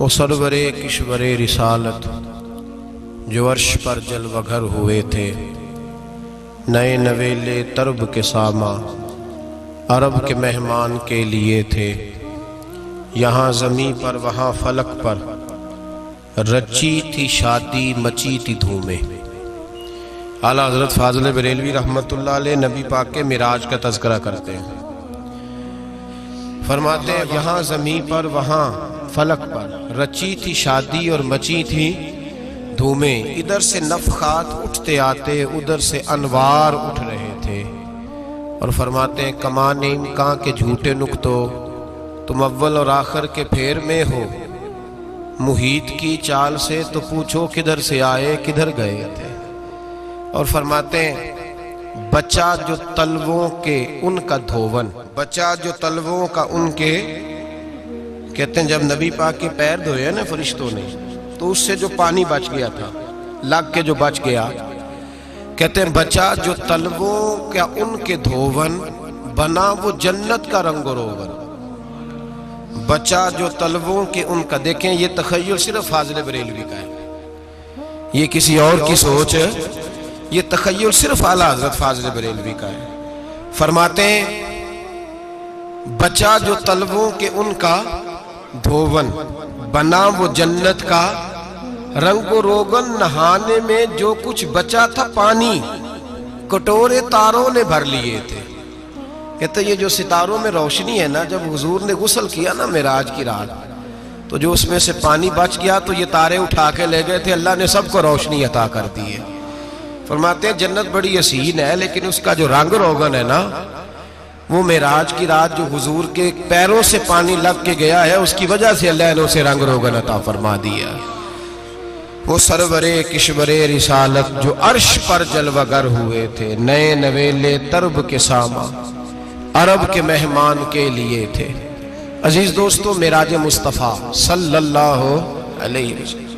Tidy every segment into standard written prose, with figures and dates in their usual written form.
وہ سرور کشور رسالت جو عرش پر جلوہ گر ہوئے تھے، نئے نویلے طرب کے ساما عرب کے مہمان کے لیے تھے، یہاں زمیں پر وہاں فلک پر رچی تھی شادی مچی تھی دھومیں۔ اعلیٰ حضرت فاضل بریلوی رحمۃ اللہ علیہ نبی پاک کے معراج کا تذکرہ کرتے ہیں، فرماتے ہیں یہاں زمیں پر وہاں فلک پر رچی تھی شادی اور مچی تھی دھومیں، ادھر سے نفخات اٹھتے آتے ادھر سے انوار اٹھ رہے تھے، اور فرماتے ہیں کمان امکان کے جھوٹے نکتو، تم اول اور آخر کے پھیر میں ہو، محیط کی چال سے تو پوچھو کدھر سے آئے کدھر گئے تھے۔ اور فرماتے ہیں بچہ جو تلووں کے ان کا دھوون، بچہ جو تلووں کا ان کے، کہتے ہیں جب نبی پاک کے پیر دھوئے نا فرشتوں نے تو اس سے جو پانی بچ گیا تھا لگ کے جو بچ گیا، کہتے ہیں بچہ جو تلووں کا ان کے دھوون بنا وہ جنت کا رنگ و روغن، بچہ جو تلووں کے ان کا۔ دیکھیں یہ تخیل صرف فاضل بریلوی کا ہے، یہ کسی اور کی سوچ ہے، یہ تخیل صرف اعلیٰ حضرت فاضل بریلوی کا ہے۔ فرماتے ہیں بچہ جو تلووں کے ان کا دھوون بنا وہ جنت کا رنگ و روغن، نہانے میں جو کچھ بچا تھا پانی کٹورے تاروں نے بھر لیے تھے۔ کہتے یہ جو ستاروں میں روشنی ہے نا، جب حضور نے غسل کیا نا معراج کی رات تو جو اس میں سے پانی بچ گیا تو یہ تارے اٹھا کے لے گئے تھے، اللہ نے سب کو روشنی عطا کر دی ہے۔ فرماتے ہیں جنت بڑی حسین ہے لیکن اس کا جو رنگ روغن ہے نا، وہ معراج کی رات جو حضور کے پیروں سے پانی لگ کے گیا ہے اس کی وجہ سے اللہ نے اسے رنگ روغن عطا فرما دیا۔ وہ سرور کشور رسالت جو عرش پر جلوہ گر ہوئے تھے، نئے نویلے طرب کے ساما عرب کے مہمان کے لیے تھے۔ عزیز دوستو، معراج مصطفیٰ صلی اللہ علیہ وسلم،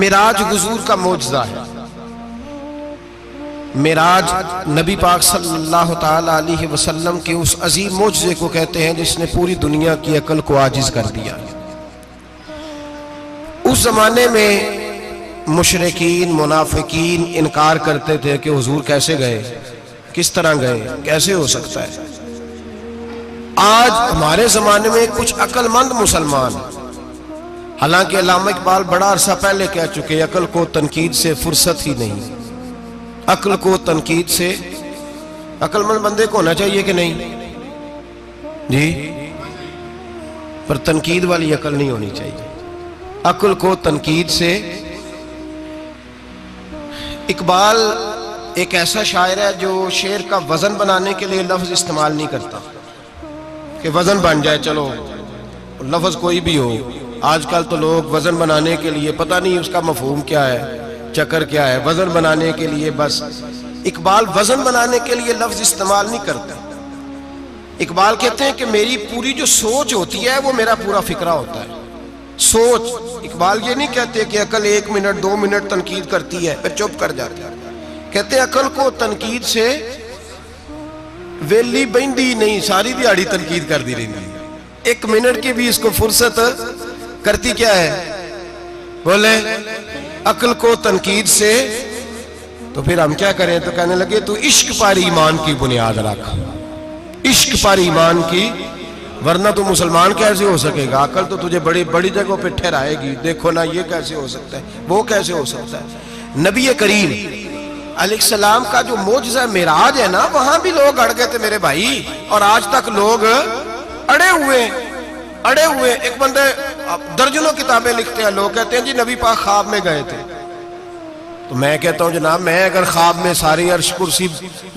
معراج حضور کا معجزہ ہے۔ معراج نبی پاک صلی اللہ تعالی علیہ وسلم کے اس عظیم معجزے کو کہتے ہیں جس نے پوری دنیا کی عقل کو عاجز کر دیا۔ اس زمانے میں مشرکین منافقین انکار کرتے تھے کہ حضور کیسے گئے، کس طرح گئے، کیسے ہو سکتا ہے۔ آج ہمارے زمانے میں کچھ عقل مند مسلمان، حالانکہ علامہ اقبال بڑا عرصہ پہلے کہہ چکے عقل کو تنقید سے فرصت ہی نہیں، عقل کو تنقید سے، عقل مند بندے کو ہونا چاہیے کہ نہیں جی، پر تنقید والی عقل نہیں ہونی چاہیے، عقل کو تنقید سے۔ اقبال ایک ایسا شاعر ہے جو شعر کا وزن بنانے کے لیے لفظ استعمال نہیں کرتا کہ وزن بن جائے، چلو لفظ کوئی بھی ہو۔ آج کل تو لوگ وزن بنانے کے لیے پتہ نہیں اس کا مفہوم کیا ہے، چکر کیا ہے، وزن بنانے کے لیے بس۔ اقبال وزن بنانے کے لیے لفظ استعمال نہیں کرتا۔ اقبال کہتے ہیں کہ میری پوری جو سوچ ہوتی ہے وہ میرا پورا فکرہ ہوتا ہے، سوچ۔ اقبال یہ نہیں کہتے کہ عقل 1 منٹ 2 منٹ تنقید کرتی ہے پھر چپ کر جاتی ہے، کہتے ہیں عقل کو تنقید سے ویلی بہندی نہیں، ساری دیہڑی تنقید کر دی رہی، 1 منٹ کی بھی اس کو فرصت کرتی کیا ہے، بولے عقل کو تنقید سے۔ تو پھر ہم کیا کریں، تو کہنے لگے تو عشق پر ایمان کی بنیاد رکھ، عشق پر ایمان کی، ورنہ تو مسلمان کیسے ہو سکے گا، عقل تو تجھے بڑی بڑی جگہوں پہ ٹھہرائے گی، دیکھو نا یہ کیسے ہو سکتا ہے، وہ کیسے ہو سکتا ہے۔ نبی کریم علیہ السلام کا جو معجزہ معراج ہے نا، وہاں بھی لوگ اڑ گئے تھے میرے بھائی، اور آج تک لوگ اڑے ہوئے۔ ایک بندے درجنوں کتابیں لکھتے ہیں، لوگ کہتے ہیں جی نبی پاک خواب میں گئے تھے، تو میں کہتا ہوں جناب میں اگر خواب میں ساری عرش کرسی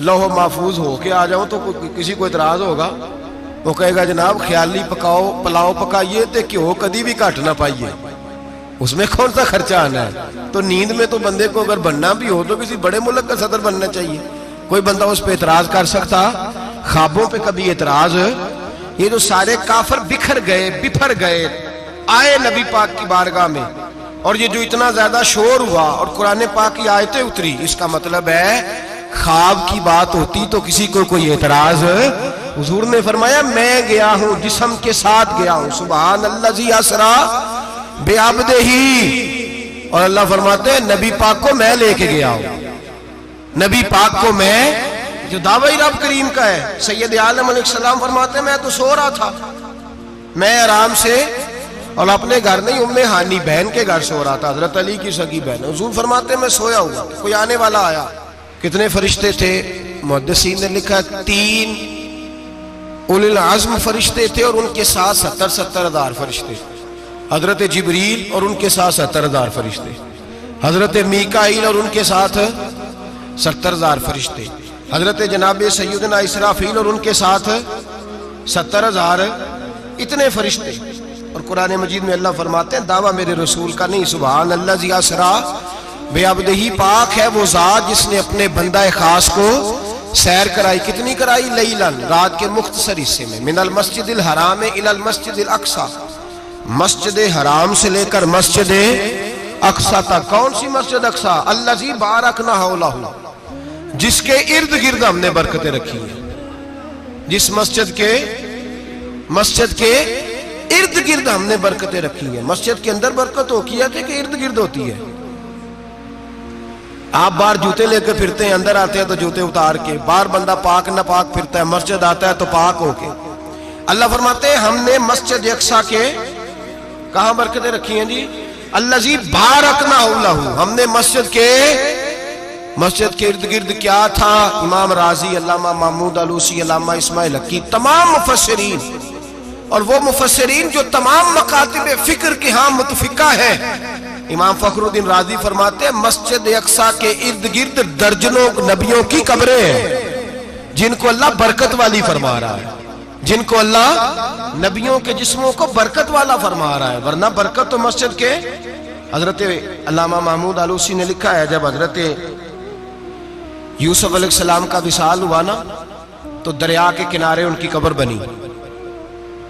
لوح محفوظ ہو کے آ جاؤں تو کسی کو اعتراض ہوگا، وہ کہے گا جناب خیالی پلاؤ پکائیے تے کیوں کدی بھی گھٹ نہ پائیے، اس میں کون سا خرچہ آنا ہے۔ تو نیند میں تو بندے کو اگر بننا بھی ہو تو کسی بڑے ملک کا صدر بننا چاہیے، کوئی بندہ اس پہ اعتراض کر سکتا، خوابوں پہ کبھی اعتراض۔ یہ جو سارے کافر بکھر گئے آئے نبی پاک کی بارگاہ میں، اور یہ جو اتنا زیادہ شور ہوا اور قرآن پاک کی آیتیں اتری، اس کا مطلب ہے خواب کی بات ہوتی تو کسی کو کوئی اعتراض حضور نے فرمایا میں گیا ہوں، جسم کے ساتھ گیا ہوں، سبحان الذی اسرا بعبدہ، اور اللہ فرماتے ہیں نبی پاک کو میں لے کے گیا ہوں، نبی پاک کو میں، جو دعوی رب کریم کا ہے۔ سید عالم علیہ السلام فرماتے ہیں میں تو سو رہا تھا، میں آرام سے، اور اپنے گھر نہیں، ام ہانی بہن کے گھر سو رہا تھا، حضرت علی کی سگی بہن۔ حضور فرماتے ہیں میں سویا ہوا، کوئی آنے والا آیا۔ کتنے فرشتے تھے؟ محدثین نے لکھا 3 اولی العزم فرشتے تھے، اور ان کے ساتھ 70 ہزار فرشتے، حضرت جبریل اور ان کے ساتھ 70 ہزار فرشتے، حضرت میکائیل اور ان کے ساتھ 70 ہزار فرشتے، حضرت جناب سیدنا اسرافیل اور ان کے ساتھ 70 ہزار، اتنے فرشتے۔ اور قرآن مجید میں اللہ فرماتے ہیں دعویٰ میرے رسول کا نہیں، سبحان الذی اسرا بعبدہ، پاک ہے وہ ذات جس نے اپنے بندہ خاص کو سیر کرائی۔ کتنی کرائی؟ لیلن، رات کے مختصر حصے میں، من المسجد الحرام الی المسجد الاقصی، مسجد حرام سے لے کر مسجد اقصی تک۔ کون سی مسجد اقصی؟ الذی بارکنا حولہ، جس کے ارد گرد ہم نے برکتیں رکھی ہیں، جس مسجد کے ارد گرد ہم نے برکتیں رکھی ہیں۔ مسجد کے اندر برکت ہوتی ہے کہ ارد گرد ہوتی ہے؟ آپ باہر جوتے لے کے پھرتے ہیں، اندر آتے ہیں تو جوتے اتار کے، باہر بندہ پاک نہ پاک پھرتا ہے، مسجد آتا ہے تو پاک ہو کے۔ اللہ فرماتے ہیں ہم نے مسجد اقصی کے کہاں برکتیں رکھی ہیں جی؟ الذی بارکنا حولہ، ہم نے مسجد کے ارد گرد کیا تھا؟ امام رازی، علامہ محمود آلوسی، علامہ اسماعیل حقی، تمام مفسرین، اور وہ مفسرین جو تمام مکاتب فکر کے ہاں متفقہ ہیں۔ امام فخر الدین رازی فرماتے ہیں مسجد اقصی کے ارد گرد درجنوں نبیوں کی قبریں ہیں، جن کو اللہ برکت والی فرما رہا ہے، جن کو اللہ نبیوں کے جسموں کو برکت والا فرما رہا ہے، ورنہ برکت تو مسجد کے۔ حضرت علامہ محمود آلوسی نے لکھا ہے جب حضرت یوسف علیہ السلام کا وصال ہوا نا، تو دریا کے کنارے ان کی قبر بنی،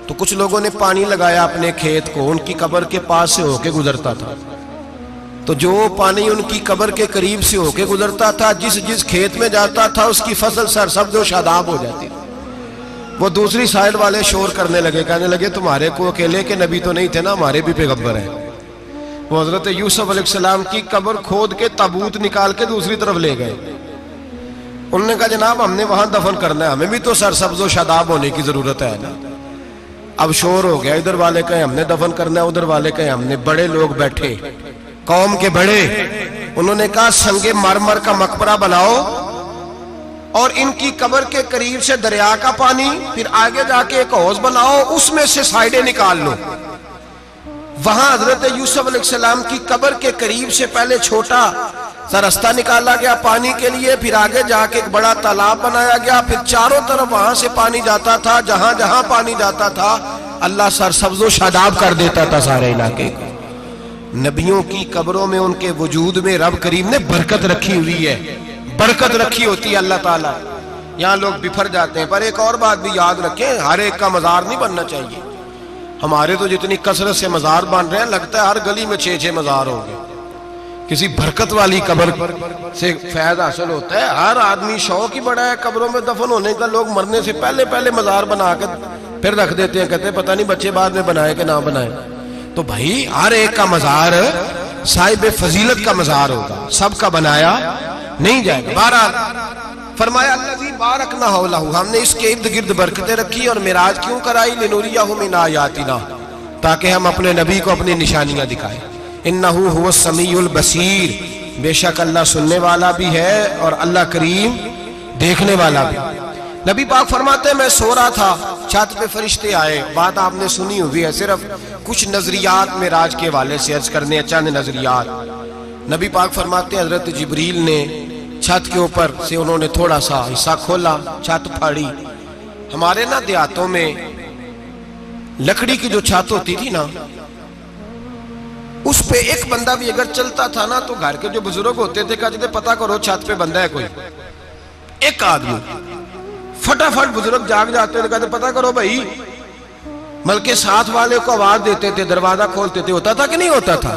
تو کچھ لوگوں نے پانی لگایا اپنے کھیت کو، ان کی قبر کے پاس سے ہو کے گزرتا تھا، تو جو پانی ان کی قبر کے قریب سے ہو کے گزرتا تھا، جس کھیت میں جاتا تھا اس کی فصل سرسبز و شاداب ہو جاتی۔ وہ دوسری سائیڈ والے شور کرنے لگے، کہنے لگے تمہارے کو اکیلے کے نبی تو نہیں تھے نا، ہمارے بھی پیغمبر ہیں۔ وہ حضرت یوسف علیہ السلام کی قبر کھود کے تابوت نکال کے دوسری طرف لے گئے۔ انہوں نے کہا جناب ہم نے وہاں دفن کرنا ہے، ہمیں بھی تو سرسبز و شاداب ہونے کی ضرورت ہے نا۔ اب شور ہو گیا، ادھر والے کہیں ہم نے دفن کرنا ہے، ادھر والے کہیں ہم نے۔ بڑے لوگ بیٹھے، قوم کے بڑے، انہوں نے کہا سنگ مرمر کا مقبرہ بناؤ، اور ان کی قبر کے قریب سے دریا کا پانی، پھر آگے جا کے ایک حوض بناؤ، اس میں سے سائیڈیں نکال لو۔ وہاں حضرت یوسف علیہ السلام کی قبر کے قریب سے پہلے چھوٹا سا رستہ نکالا گیا پانی کے لیے، پھر آگے جا کے ایک بڑا تالاب بنایا گیا، پھر چاروں طرف وہاں سے پانی جاتا تھا، جہاں جہاں پانی جاتا تھا اللہ سرسبز و شاداب کر دیتا تھا سارے علاقے کو۔ نبیوں کی قبروں میں، ان کے وجود میں رب کریم نے برکت رکھی ہوئی ہے، برکت رکھی ہوتی ہے اللہ تعالیٰ۔ یہاں لوگ بفر جاتے ہیں، پر ایک اور بات بھی یاد رکھیں، ہر ایک کا مزار نہیں بننا چاہیے۔ ہمارے تو جتنی کثرت سے مزار بن رہے ہیں، لگتا ہے ہر گلی میں 6 مزار ہوں گے۔ کسی برکت والی قبر سے فیض حاصل ہوتا ہے۔ ہر آدمی شوق ہی بڑا ہے قبروں میں دفن ہونے کا، لوگ مرنے سے پہلے مزار بنا کے پھر رکھ دیتے ہیں، کہتے ہیں پتہ نہیں بچے بعد میں بنائے کہ نہ بنائے۔ تو بھائی ہر ایک کا مزار صاحب فضیلت کا مزار ہوگا، سب کا بنایا نہیں جائے گا۔ بہرحال فرمایا الذی بارکنا حولہ، ہم نے اس کے ارد گرد برکتیں رکھی، اور معراج کیوں کرائی؟ لنوریہ من آیاتنا، تاکہ ہم اپنے نبی کو اپنی نشانیاں دکھائیں۔ انہ هو السمیع البصیر، بے شک اللہ سننے والا بھی ہے اور اللہ کریم دیکھنے والا بھی۔ نبی پاک فرماتے ہیں میں سو رہا تھا، چھت پہ فرشتے آئے، بات آپ نے سنی ہوئی ہے، صرف کچھ نظریات معراج کے حوالے سے عرض کرنے، چند نظریات۔ نبی پاک فرماتے ہیں حضرت جبریل نے چھت کے اوپر سے انہوں نے تھوڑا سا حصہ کھولا، چھت پھاڑی۔ ہمارے نا دیہاتوں میں لکڑی کی جو چھت ہوتی تھی نا، اس پہ ایک بندہ بھی اگر چلتا تھا نا، تو گھر کے جو بزرگ ہوتے تھے کہتے تھے پتہ کرو چھت پہ بندہ ہے کوئی۔ ایک آدمی فٹافٹ بزرگ جاگ جاتے تھے، کہتے پتہ کرو بھائی، بلکہ ساتھ والے کو آواز دیتے تھے، دروازہ کھولتے تھے۔ ہوتا تھا کہ نہیں ہوتا تھا؟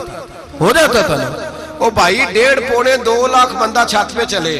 ہو جاتا تھا نا۔ او بھائی 1.5 پونے 2 لاکھ بندہ چھت پہ چلے،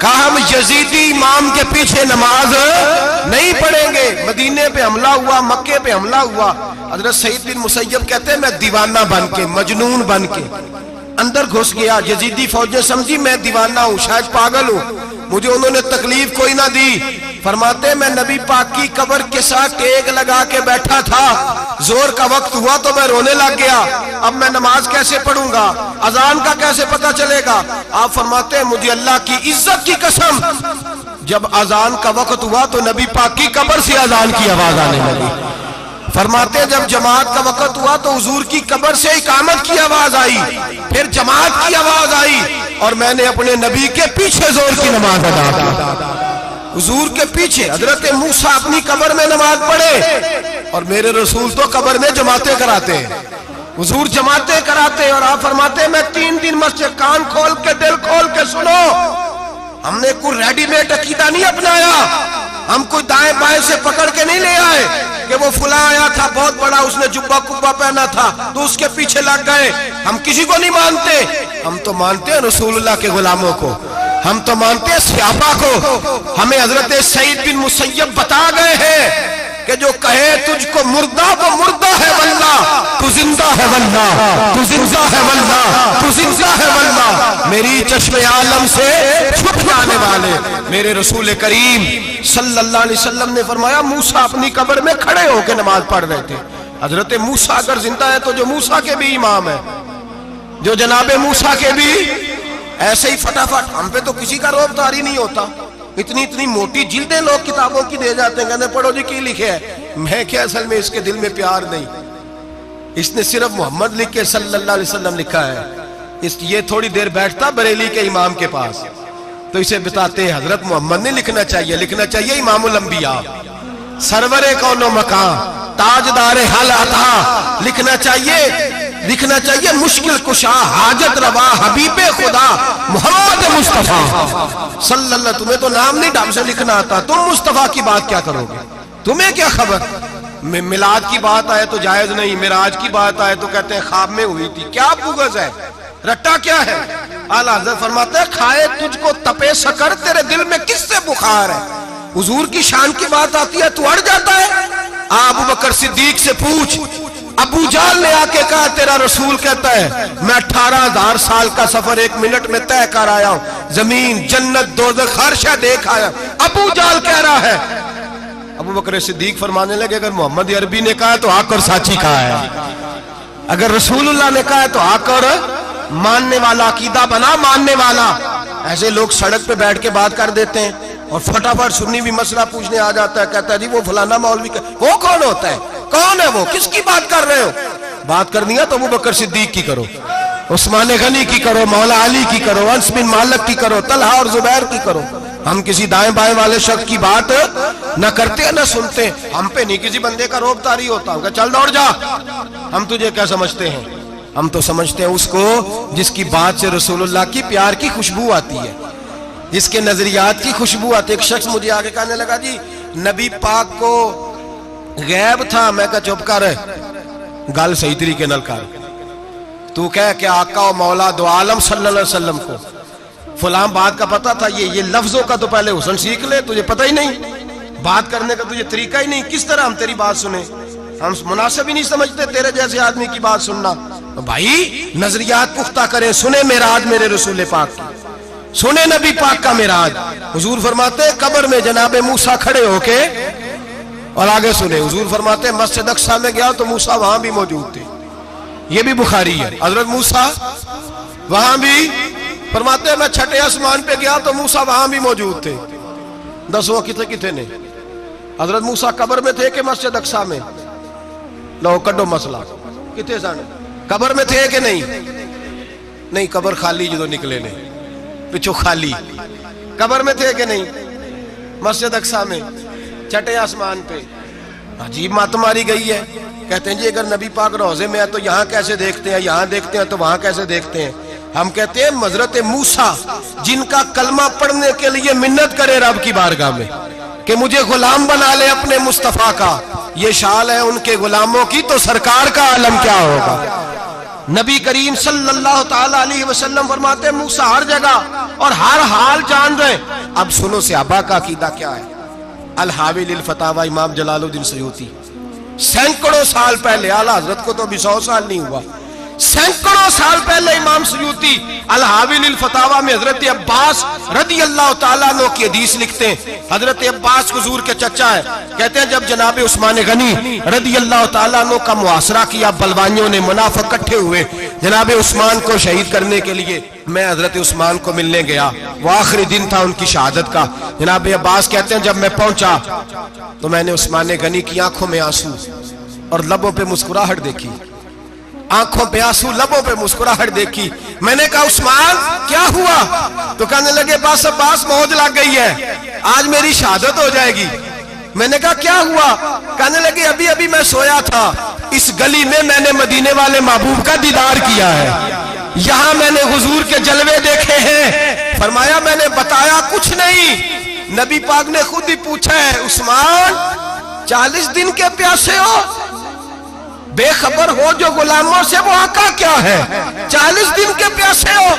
کہا ہم یزیدی امام کے پیچھے نماز نہیں پڑھیں گے۔ مدینے پہ حملہ ہوا، مکے پہ حملہ ہوا، حضرت سعید بن مسیب کہتے ہیں میں دیوانہ بن کے، مجنون بن کے اندر گھس گیا۔ یزیدی فوجیں سمجھی میں دیوانہ ہوں، شاید پاگل ہوں، مجھے انہوں نے تکلیف کوئی نہ دی۔ فرماتے میں نبی پاک کی قبر کے ساتھ ٹیک لگا کے بیٹھا تھا، زور کا وقت ہوا تو میں رونے لگ گیا، اب میں نماز کیسے پڑھوں گا، اذان کا کیسے پتہ چلے گا۔ آپ فرماتے ہیں مجھے اللہ کی عزت کی قسم، جب اذان کا وقت ہوا تو نبی پاک کی قبر سے اذان کی آواز آنے لگی۔ فرماتے ہیں جب جماعت کا وقت ہوا تو حضور کی قبر سے اقامت کی آواز آئی، پھر جماعت کی آواز آئی، اور میں نے اپنے نبی کے پیچھے زور کی نماز ادا کی۔ حضور کے پیچھے حضرت موسیٰ اپنی قبر میں نماز پڑھے، اور میرے رسول تو قبر میں جماعتیں کراتے ہیں، حضور جماعتیں کراتے ہیں۔ اور آپ فرماتے ہیں میں 3 دن مسجد، کان کھول کے دل کھول کے سنو، ہم نے کوئی ریڈی میڈ عقیدہ نہیں اپنایا، ہم کوئی دائیں بائیں سے پکڑ کے نہیں لے آئے کہ وہ فلاں آیا تھا بہت بڑا، اس نے جبہ کبہ پہنا تھا تو اس کے پیچھے لگ گئے۔ ہم کسی کو نہیں مانتے، ہم تو مانتے ہیں رسول اللہ کے غلاموں کو، ہم تو مانتے ہیں صحابہ کو۔ ہمیں حضرت سعید بن مسیب بتا گئے ہیں کہ جو کہے تجھ کو مردہ وہ مردہ ہے واللہ، تو زندہ ہے واللہ، تو زندہ ہے واللہ، تو زندہ ہے واللہ۔ میری چشم عالم سے چھپ جانے والے میرے رسول کریم صلی اللہ علیہ وسلم نے فرمایا موسیٰ اپنی قبر میں کھڑے ہو کے نماز پڑھ رہے تھے۔ حضرت موسیٰ اگر زندہ ہے تو جو موسیٰ کے بھی امام ہے، جو جناب موسیٰ کے بھی ایسے ہی فٹافٹ، ہم پہ تو کسی کا روب طاری نہیں ہوتا، اتنی موٹی جلدیں لوگ کتابوں کی دے جاتے ہیں، کہتے ہیں پڑھو جی کی لکھے ہے، میں کیا اصل میں اس کے دل میں پیار نہیں، اس نے صرف محمد لکھ کے صلی اللہ علیہ وسلم لکھا ہے۔ یہ تھوڑی دیر بیٹھتا بریلی کے امام کے پاس تو اسے بتاتے ہیں حضرت محمد نے لکھنا چاہیے، لکھنا چاہیے امام الانبیاء، سرور کون و مکان، تاجدار حل عطا، لکھنا چاہیے مشکل کشا، حاجت روا، حبیب خدا محمد مصطفیٰ صلی اللہ۔ تمہیں تو نام نہیں ڈھنگ سے لکھنا آتا، تم مصطفیٰ کی بات کیا کرو گے، تمہیں کیا خبر۔ میلاد کی بات آئے تو جائز نہیں، معراج کی بات آئے تو کہتے ہیں خواب میں ہوئی تھی، کیا بغض ہے، رٹا کیا ہے۔ اعلیٰ حضرت فرماتے ہیں کھائے تجھ کو تپے سکر، تیرے دل میں کس سے بخار ہے۔ حضور کی شان کی بات آتی ہے تو اڑ جاتا ہے۔ ابو بکر صدیق سے پوچھ، ابو جہل نے آ کے کہا تیرا رسول کہتا ہے میں 18,000 سال کا سفر 1 منٹ میں طے کر آیا ہوں، زمین جنت دوزخ ہر شے دیکھ آیا۔ ابو جہل کہہ رہا ہے، ابو بکر صدیق فرمانے لگے اگر محمد عربی نے کہا تو آ کر سچی کہا ہے، اگر رسول اللہ نے کہا تو آ کر ماننے والا، عقیدہ بنا ماننے والا۔ ایسے لوگ سڑک پہ بیٹھ کے بات کر دیتے ہیں اور فٹافٹ سنی بھی مسئلہ پوچھنے آ جاتا ہے، کہتا ہے جی وہ فلانا مولوی وہ کون ہوتا ہے، کون ہے وہ، کس کی بات کر رہے ہو۔ بات کرنی ہے تو ابو بکر صدیق کی کرو، عثمان غنی کی کرو، مولا علی کی کرو، انس بن مالک کی کرو، طلحہ اور زبیر کی کرو۔ ہم کسی دائیں بائیں والے شخص کی بات نہ کرتے نہ سنتے، ہم پہ نہیں کسی بندے کا روب طاری ہوتا، ہم کہ چل دوڑ جا، ہم تجھے کیا سمجھتے ہیں، ہم تو سمجھتے ہیں اس کو جس کی بات سے رسول اللہ کی پیار کی خوشبو آتی ہے، جس کے نظریات کی خوشبو آتی ہے۔ ایک شخص مجھے آگے کہنے لگا جی نبی پاک کو غیب تھا، میں کہا چپ کر، گل صحیح طریقے نال کر، تو کہہ کہ آقا و مولا دو عالم صلی اللہ علیہ وسلم کو فلاں بات کا پتہ تھا، یہ لفظوں کا تو پہلے حسن سیکھ لے، تجھے پتہ ہی نہیں، بات کرنے کا تجھے طریقہ ہی نہیں، کس طرح ہم تیری بات سنیں، ہم مناسب ہی نہیں سمجھتے تیرے جیسے آدمی کی بات سننا۔ بھائی نظریات پختہ کریں، سنیں معراج میرے رسول پاک کی، سنیں نبی پاک کا معراج۔ حضور فرماتے ہیں قبر میں جناب موسیٰ کھڑے ہو کے، اور آگے سنیں حضور فرماتے ہیں مسجد اقصیٰ میں گیا تو موسیٰ وہاں بھی موجود تھے، یہ بھی بخاری ہے، حضرت موسیٰ وہاں بھی، فرماتے ہیں میں 6 آسمان پہ گیا تو موسیٰ وہاں بھی موجود تھے۔ 10 کتنے نے حضرت موسیٰ قبر میں تھے کہ مسجد اقصیٰ میں؟ لو کڈو مسئلہ، کتنے سانے قبر میں تھے کہ نہیں؟ قبر خالی جو نکلے نے پچھو خالی، قبر میں تھے کہ نہیں؟ مسجد اقصیٰ میں 6 آسمان پہ۔ عجیب مات ماری گئی ہے، کہتے ہیں جی اگر نبی پاک روضے میں ہے تو یہاں کیسے دیکھتے ہیں، یہاں دیکھتے ہیں تو وہاں کیسے دیکھتے ہیں۔ ہم کہتے ہیں حضرت موسیٰ جن کا کلمہ پڑھنے کے لیے منت کرے رب کی بارگاہ میں کہ مجھے غلام بنا لے اپنے مصطفیٰ کا، یہ شال ہے ان کے غلاموں کی، تو سرکار کا عالم کیا ہوگا۔ نبی کریم صلی اللہ تعالی علیہ وسلم فرماتے ہیں موسیٰ ہر جگہ اور ہر حال جان رہے. اب سنو صحابہ کا عقیدہ کیا ہے. الحاوی للفتاوی امام جلال الدین سیوطی سینکڑوں سال پہلے، اعلیٰ حضرت کو تو ابھی 100 سال نہیں ہوا، سینکڑوں سال پہلے امام سیوطی الحاوی للفتاوی میں حضرت عباس رضی اللہ تعالیٰ عنہ کی حدیث لکھتے ہیں. حضرت عباس حضور کے چچا ہے. کہتے ہیں جب جناب عثمان غنی رضی اللہ تعالیٰ عنہ کا محاصرہ کیا، بلوانیوں نے منافق اکٹھے ہوئے جناب عثمان کو شہید کرنے کے لیے، میں حضرت عثمان کو ملنے گیا، وہ آخری دن تھا ان کی شہادت کا. جناب عباس کہتے ہیں جب میں پہنچا تو میں نے عثمان غنی کی آنکھوں میں آنسو اور لبوں پہ مسکراہٹ دیکھی، آنکھوں پہ آنسو لبوں پہ مسکراہٹ دیکھی. میں نے کہا عثمان کیا ہوا؟ تو کہنے لگے بس عباس موج لگ گئی ہے، آج میری شہادت ہو جائے گی. میں نے کہا کیا ہوا؟ کہنے لگے ابھی ابھی میں سویا تھا، اس گلی میں میں نے مدینے والے محبوب کا دیدار کیا ہے، یہاں میں نے حضور کے جلوے دیکھے ہیں. فرمایا میں نے بتایا کچھ نہیں. نبی پاک نے خود ہی پوچھا ہے عثمان 40 دن کے پیاسے ہو، بے خبر ہو جو غلاموں سے وہ آقا کیا ہے، 40 دن کے پیاسے ہو.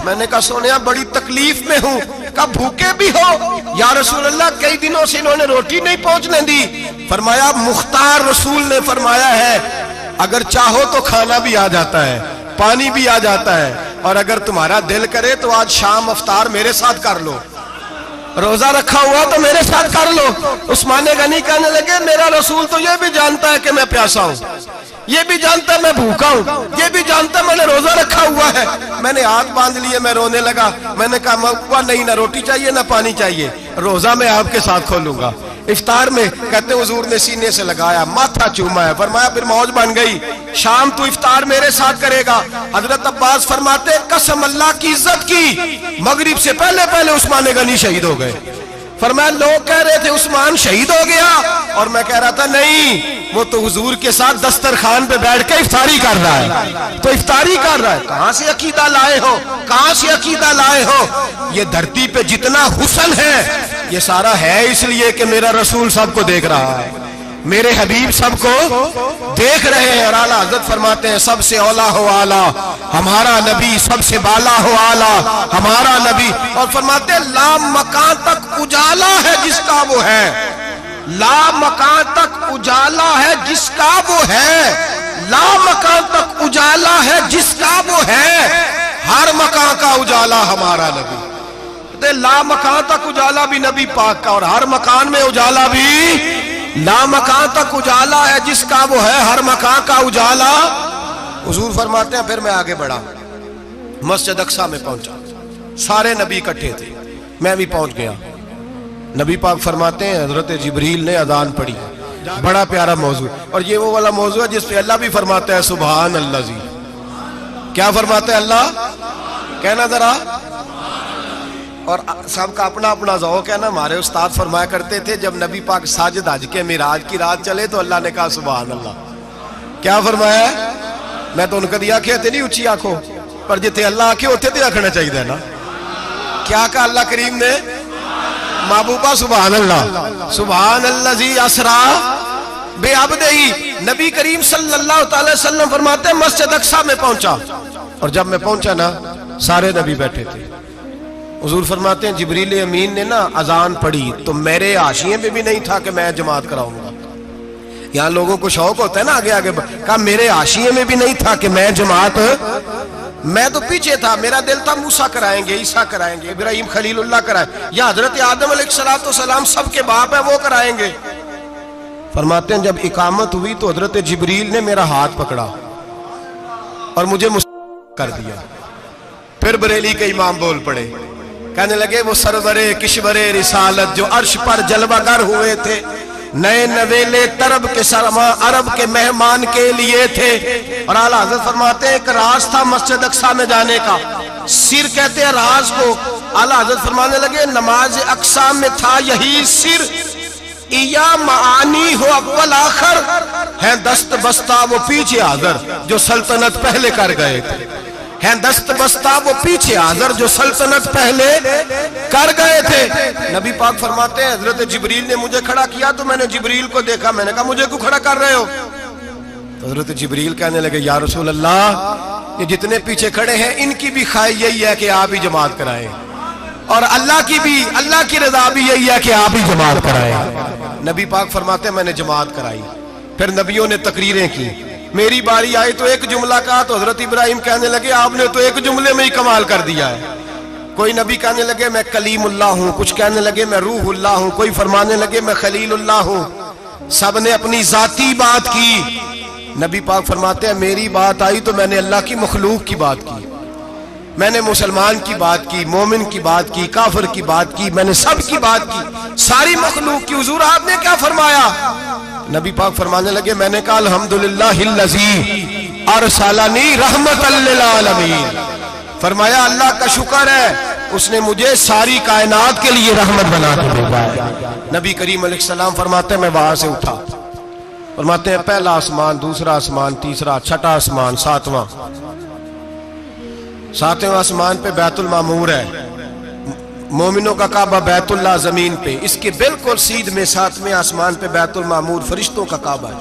میں نے کہا سونیا بڑی تکلیف میں ہوں. کہا بھوکے بھی ہو؟ یا رسول اللہ کئی دنوں سے انہوں نے روٹی نہیں پہنچنے دی. فرمایا مختار رسول نے فرمایا ہے اگر چاہو تو کھانا بھی آ جاتا ہے، پانی بھی آ جاتا ہے، اور اگر تمہارا دل کرے تو آج شام افطار میرے ساتھ کر لو، روزہ رکھا ہوا تو میرے ساتھ کر لو. عثمان غنی کہنے لگے میرا رسول تو یہ بھی جانتا ہے کہ میں پیاسا ہوں، یہ بھی جانتا ہے میں بھوکا ہوں، یہ بھی جانتا ہے میں نے روزہ رکھا ہوا ہے. میں نے ہاتھ باندھ لیے، میں رونے لگا. میں نے کہا نہیں، نہ روٹی چاہیے نہ پانی چاہیے، روزہ میں آپ کے ساتھ کھولوں گا. افطار میں کہتے حضور نے سینے سے لگایا، ماتھا چوما ہے. فرمایا پھر موج بن گئی، شام تو افطار میرے ساتھ کرے گا. حضرت عباس فرماتے قسم اللہ کی عزت کی مغرب سے پہلے پہلے عثمان غنی شہید ہو گئے. فرمایا لوگ کہہ رہے تھے عثمان شہید ہو گیا، اور میں کہہ رہا تھا نہیں، وہ تو حضور کے ساتھ دسترخوان پہ بیٹھ کے افطاری کر رہا ہے، تو افطاری کر رہا ہے. کہاں سے عقیدہ لائے ہو، کہاں سے عقیدہ لائے ہو؟ یہ دھرتی پہ جتنا حسن ہے یہ سارا ہے اس لیے کہ میرا رسول سب کو دیکھ رہا ہے، میرے حبیب سب کو دیکھ رہے ہیں. اور اعلیٰ حضرت فرماتے ہیں سب سے اولا ہو اعلیٰ ہمارا نبی، سب سے بالا ہو اعلیٰ ہمارا نبی. اور فرماتے ہیں لا مکان تک اجالا ہے جس کا وہ ہے، لا مکان تک اجالا ہے جس کا وہ ہے، لا مکان تک اجالا ہے جس کا وہ ہے، ہر مکان کا اجالا ہمارا نبی. لا مکان تک اجالا بھی نبی پاک کا، اور ہر مکان میں اجالا بھی، لا مکان تک اجالا ہے جس کا وہ ہے، ہر مکان کا اجالا. حضور فرماتے ہیں پھر میں آگے بڑھا، مسجد اقصی میں پہنچا، سارے نبی اکٹھے تھے، میں بھی پہنچ گیا. نبی پاک فرماتے ہیں حضرت جبریل نے اذان پڑھی. بڑا پیارا موضوع، اور یہ وہ والا موضوع ہے جس پہ اللہ بھی فرماتا ہے سبحان اللہ جی. کیا فرماتا ہے اللہ؟ کہنا ذرا. اور سب کا اپنا اپنا ذوق ہے نا. ہمارے استاد فرمایا کرتے تھے جب نبی پاک ساجد حج کے معراج کی رات چلے تو اللہ نے کہا سبحان اللہ. کیا فرمایا ہے؟ میں تو ان کا دیا آنکھیں تھے نہیں اچھی آنکھوں پر جتنے اللہ آنکھیں ہوتے تھے آنکھنا چاہیے نا. کیا کہا اللہ کریم نے؟ محبوبہ سبحان اللہ، سبحان الذی اسرا بے عبدہی. نبی کریم صلی اللہ تعالی وسلم فرماتے ہیں مسجد اقصی میں پہنچا، اور جب میں پہنچا نا سارے نبی بیٹھے تھے. حضور فرماتے ہیں جبریل امین نے نا اذان پڑھی تو میرے حاشیے میں بھی نہیں تھا کہ میں جماعت کراؤں گا. یہاں لوگوں کو شوق ہوتا ہے نا آگے آگے، کہا میرے حاشیے میں بھی نہیں تھا کہ میں جماعت، میں تو پیچھے تھا. میرا دل تھا موسیٰ کرائیں گے، عیسیٰ کرائیں گے، ابراہیم خلیل اللہ کرائیں، یا حضرت آدم علیہ السلام سب کے باپ ہیں وہ کرائیں گے. فرماتے ہیں جب اقامت ہوئی تو حضرت جبریل نے میرا ہاتھ پکڑا اور مجھے کر دیا. پھر بریلی کے امام بول پڑے، کہنے لگے وہ سرور کشور رسالت جو عرش پر جلوہ گر ہوئے تھے، نئے نویلے طرب کے سرما عرب کے مہمان کے لیے تھے. اور اعلیٰ حضرت فرماتے ہیں ایک راز تھا مسجد اقصی میں جانے کا، سر کہتے ہیں راز کو. اعلیٰ حضرت فرمانے لگے نماز اقصی میں تھا یہی سر، یا معانی ہو اول آخر، ہیں دست بستہ وہ پیچھے حاضر جو سلطنت پہلے کر گئے تھے، ہیں دست بستہ وہ پیچھے حاضر جو سلطنت پہلے کر گئے تھے. نبی پاک فرماتے ہیں حضرت جبریل نے مجھے کھڑا کیا تو میں نے جبریل کو دیکھا. میں نے کہا مجھے کیوں کھڑا کر رہے ہو؟ حضرت جبریل کہنے لگے یا رسول اللہ یہ جتنے پیچھے کھڑے ہیں ان کی بھی خواہش یہی ہے کہ آپ ہی جماعت کرائیں، اور اللہ کی رضا بھی یہی ہے کہ آپ ہی جماعت کرائیں۔ نبی پاک فرماتے ہیں میں نے جماعت کرائی، پھر نبیوں نے تقریریں کی، میری باری آئی تو ایک جملہ کہا تو حضرت ابراہیم کہنے لگے آپ نے تو ایک جملے میں ہی کمال کر دیا ہے۔ کوئی نبی کہنے لگے میں کلیم اللہ ہوں، کچھ کہنے لگے میں روح اللہ ہوں، کوئی فرمانے لگے میں خلیل اللہ ہوں، سب نے اپنی ذاتی بات کی۔ نبی پاک فرماتے ہیں میری بات آئی تو میں نے اللہ کی مخلوق کی بات کی، میں نے مسلمان کی بات کی، مومن کی بات کی، کافر کی بات کی، میں نے سب کی بات کی، ساری مخلوق کی۔ حضور آپ نے کیا فرمایا؟ نبی پاک فرمانے لگے میں نے کہا الحمدللہ الذی ارسلنی رحمت للعالمین، فرمایا اللہ کا شکر ہے اس نے مجھے ساری کائنات کے لیے رحمت بنا کے بھیجا ہے۔ نبی کریم علیہ السلام فرماتے ہیں میں وہاں سے اٹھا، فرماتے ہیں پہلا آسمان، دوسرا آسمان، تیسرا، چھٹا آسمان، ساتواں آسمان پہ بیت المعمور ہے، مومنوں کا کعبہ بیت اللہ زمین پہ، اس کے بالکل سیدھ میں ساتویں آسمان پہ بیت المعمور فرشتوں کا کعبہ ہے۔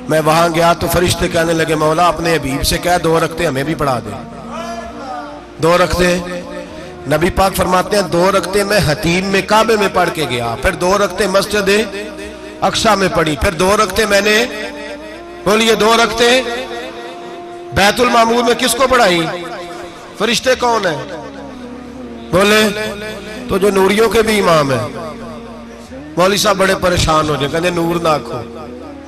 میں وہاں گیا تو فرشتے کہنے لگے مولا اپنے حبیب سے کہہ 2 رکعتیں ہمیں بھی پڑھا دے، 2 رکعتیں۔ نبی پاک فرماتے ہیں 2 رکعتیں میں حتیم میں کعبے میں پڑھ کے گیا، پھر 2 رکعتیں مسجد اقصی میں پڑھی، پھر 2 رکعتیں میں نے بولیے 2 رکعتیں بیت المعمور میں کس کو پڑھائی؟ فرشتے کون ہیں بولے؟ تو جو نوریوں کے بھی امام ہیں۔ مولوی صاحب بڑے پریشان ہو جائے، کہتے نور نہ آکھو۔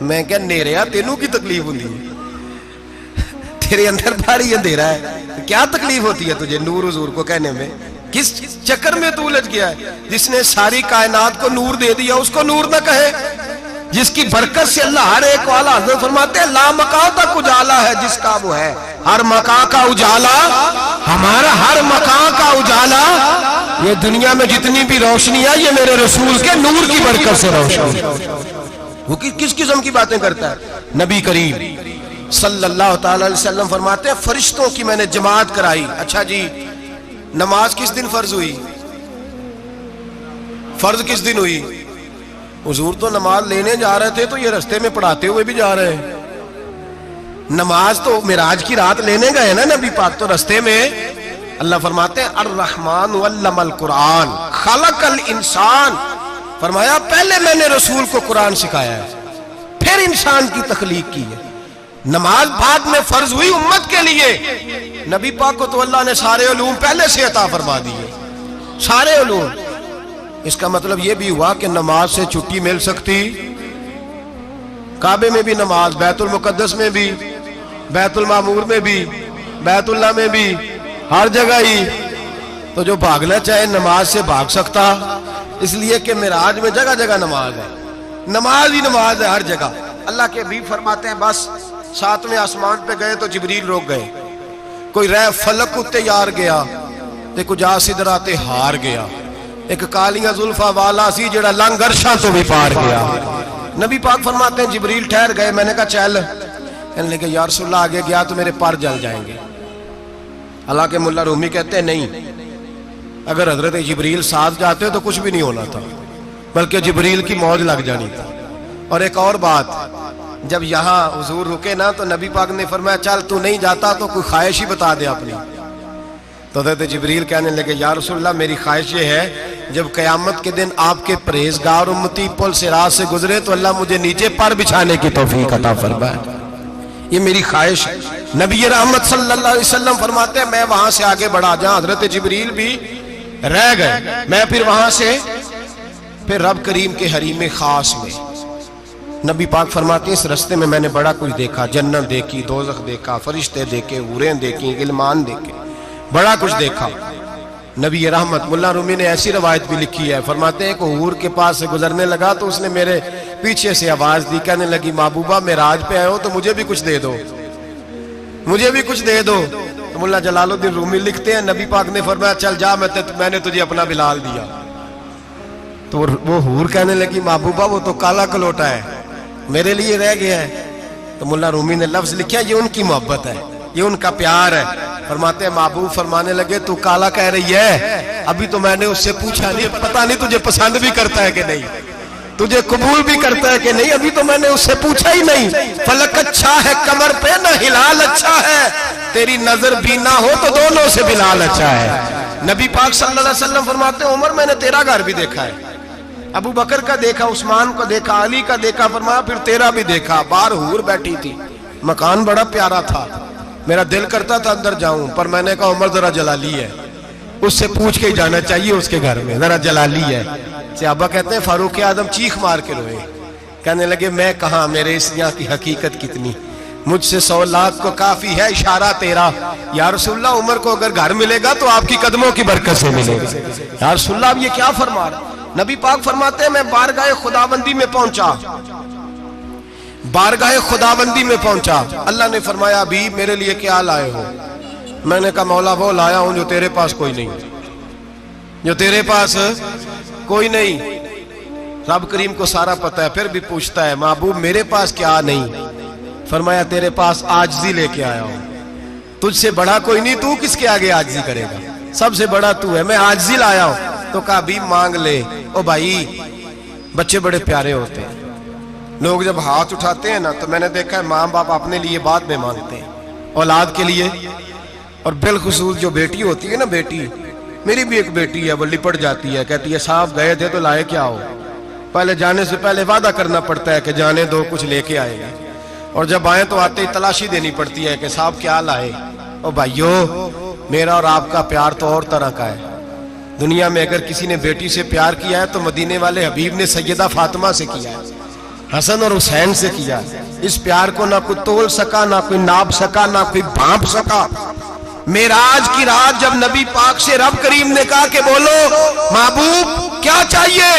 میں کہ نیریا تینوں کی تکلیف ہوتی ہے، تیرے اندر بھاری اندھیرا ہے، کیا تکلیف ہوتی ہے تجھے نور حضور کو کہنے میں؟ کس چکر میں تو الجھ گیا ہے؟ جس نے ساری کائنات کو نور دے دیا اس کو نور نہ کہے، جس کی برکت سے اللہ ہر ایک والا، حضرت فرماتے ہیں لا مکان تک اجالا ہے جس کا وہ ہے، ہر مکان کا اجالا ہمارا، ہر مکان کا اجالا، یہ دنیا میں جتنی بھی روشنی ہے یہ میرے رسول کے نور کی برکت سے روشنی۔ وہ کس قسم کی باتیں کرتا ہے؟ نبی کریم صلی اللہ تعالی علیہ وسلم فرماتے ہیں فرشتوں کی میں نے جماعت کرائی۔ اچھا جی نماز کس دن فرض ہوئی؟ فرض کس دن ہوئی؟ حضور تو نماز لینے جا رہے تھے تو یہ رستے میں پڑھاتے ہوئے بھی جا رہے ہیں۔ نماز تو معراج کی رات لینے گئے نا نبی پاک، تو رستے میں اللہ فرماتے ہیں الرحمن علم القرآن خلق الانسان، فرمایا پہلے میں نے رسول کو قرآن سکھایا ہے پھر انسان کی تخلیق کی ہے۔ نماز بعد میں فرض ہوئی امت کے لیے، نبی پاک کو تو اللہ نے سارے علوم پہلے سے عطا فرما دیے، سارے علوم۔ اس کا مطلب یہ بھی ہوا کہ نماز سے چھٹی مل سکتی، کعبے میں بھی نماز، بیت المقدس میں بھی، بیت المعمور میں بھی، بیت اللہ میں بھی، ہر جگہ ہی۔ تو جو بھاگنا چاہے نماز سے بھاگ سکتا، اس لیے کہ معراج میں جگہ جگہ نماز ہے، نماز ہی نماز ہے ہر جگہ۔ اللہ کے حبیب فرماتے ہیں بس 7ویں آسمان پہ گئے تو جبریل روک گئے، کوئی رہ فلک اتے یار گیا تے کجا سدراتے ہار گیا، ایک کالیاں زلفا والا سی جڑا لنگ عرشاں تو بھی پار گیا۔ نبی پاک فرماتے ہیں جبریل ٹھہر گئے، میں نے کہا چل، کہنے لگے یا رسول اللہ آگے گیا تو میرے پر جل جائیں گے۔ حالانکہ ملا رومی کہتے ہیں نہیں، اگر حضرت جبریل ساتھ جاتے تو کچھ بھی نہیں ہونا تھا، بلکہ جبریل کی موج لگ جانی تھی۔ اور ایک اور بات، جب یہاں حضور رکے نا تو نبی پاک نے فرمایا چل تو نہیں جاتا تو کوئی خواہش ہی بتا دے اپنی۔ تو حضرت جبریل کہنے لگے یا رسول اللہ میری خواہش یہ ہے جب قیامت کے دن آپ کے پرہیزگار امتی پل صراط سے گزرے تو اللہ مجھے نیچے پر بچھانے کی توفیق عطا فرمائے، یہ میری خواہش ہے۔ نبی رحمت صلی اللہ علیہ وسلم فرماتے ہیں میں وہاں سے آگے بڑھا جہاں حضرت جبریل بھی رہ گئے، میں پھر وہاں سے پھر رب کریم کے حریم خاص میں۔ نبی پاک فرماتے ہیں اس رستے میں نے بڑا کچھ دیکھا، جنت دیکھی، دوزخ دیکھا، فرشتے دیکھے، حوریں دیکھی، غلمان دیکھے، بڑا کچھ دیکھا۔ نبی رحمت ملا رومی نے ایسی روایت بھی لکھی ہے، فرماتے ہیں ایک حور کے پاس سے گزرنے لگا تو اس نے میرے پیچھے سے آواز دی، کہنے لگی محبوبہ معراج پہ آئے ہو تو مجھے بھی کچھ دے دو، مجھے بھی کچھ دے دو۔ تو ملا جلال الدین رومی لکھتے ہیں نبی پاک نے فرمایا چل جا میں نے تجھے اپنا بلال دیا۔ تو وہ حور کہنے لگی محبوبہ وہ تو کالا کلوٹا ہے، میرے لیے رہ گیا ہے۔ تو ملا رومی نے لفظ لکھا یہ ان کی محبت ہے، یہ ان کا پیار ہے۔ فرماتے ہیں محبوب فرمانے لگے تو کالا کہہ رہی ہے، ابھی تو میں نے اس سے پوچھا نہیں، پتہ نہیں تجھے پسند بھی کرتا ہے کہ نہیں۔ تجھے قبول بھی کرتا ہے کہ نہیں؟ ابھی تو میں نے اس سے پوچھا ہی نہیں. فلک اچھا ہے کمر پہ نہ ہلال اچھا ہے, تیری نظر بھی نہ ہو تو دونوں سے بلال اچھا ہے. نبی پاک صلی اللہ علیہ وسلم فرماتے ہیں عمر میں نے تیرا گھر بھی دیکھا ہے, ابو بکر کا دیکھا, عثمان کو دیکھا, علی کا دیکھا, فرمایا پھر تیرا بھی دیکھا. باہر حور بیٹھی تھی, مکان بڑا پیارا تھا, میرا دل کرتا تھا اندر جاؤں, پر میں نے کہا عمر ذرا جلالی ہے, اس سے پوچھ کے ہی جانا چاہیے اس کے گھر میں, ذرا جلالی ہے. صحابہ کہتے ہیں فاروق اعظم چیخ مار کے روئے, کہنے لگے میں کہاں, میرے اس یہاں کی حقیقت کتنی, مجھ سے 100 لاکھ کو کافی ہے اشارہ تیرا. یا رسول اللہ عمر کو اگر گھر ملے گا تو آپ کی قدموں کی برکت سے ملے گا. یا رسول اللہ اب یہ کیا فرما رہا؟ نبی پاک فرماتے ہیں میں بارگاہ خداوندی میں پہنچا, بارگاہ خداوندی میں پہنچا. اللہ نے فرمایا ابھی میرے لیے کیا لائے ہو؟ میں نے کہا مولا وہ لایا ہوں جو تیرے پاس کوئی نہیں, جو تیرے پاس کوئی نہیں. رب کریم کو سارا پتہ ہے, پھر بھی پوچھتا ہے محبوب میرے پاس کیا نہیں؟ فرمایا تیرے پاس عاجزی لے کے آیا ہوں, تجھ سے بڑا کوئی نہیں, تو کس کے آگے عاجزی کرے گا, سب سے بڑا تو ہے, میں عاجزی لایا ہوں. تو کہا بھی مانگ لے. او بھائی بچے بڑے پیارے ہوتے ہیں, لوگ جب ہاتھ اٹھاتے ہیں نا تو میں نے دیکھا ہے ماں باپ اپنے لیے بعد میں مانگتے ہیں, اولاد کے لیے. اور بالخصوص جو بیٹی ہوتی ہے نا, بیٹی, میری بھی ایک بیٹی ہے, وہ لپٹ جاتی ہے, کہتی ہے صاحب گئے تھے تو لائے کیا ہو؟ پہلے جانے سے پہلے وعدہ کرنا پڑتا ہے کہ جانے دو کچھ لے کے آئے گا, اور جب آئیں تو آتے ہی تلاشی دینی پڑتی ہے کہ صاحب کیا لائے. او بھائیو میرا اور آپ کا پیار تو اور طرح کا ہے. دنیا میں اگر کسی نے بیٹی سے پیار کیا ہے تو مدینے والے حبیب نے سیدہ فاطمہ سے کیا ہے, حسن اور حسین سے کیا. اس پیار کو نہ کوئی تول سکا, نہ کوئی ناپ سکا, نہ کوئی بھانپ سکا. معراج کی رات جب نبی پاک سے رب کریم نے کہا کہ بولو محبوب کیا چاہیے,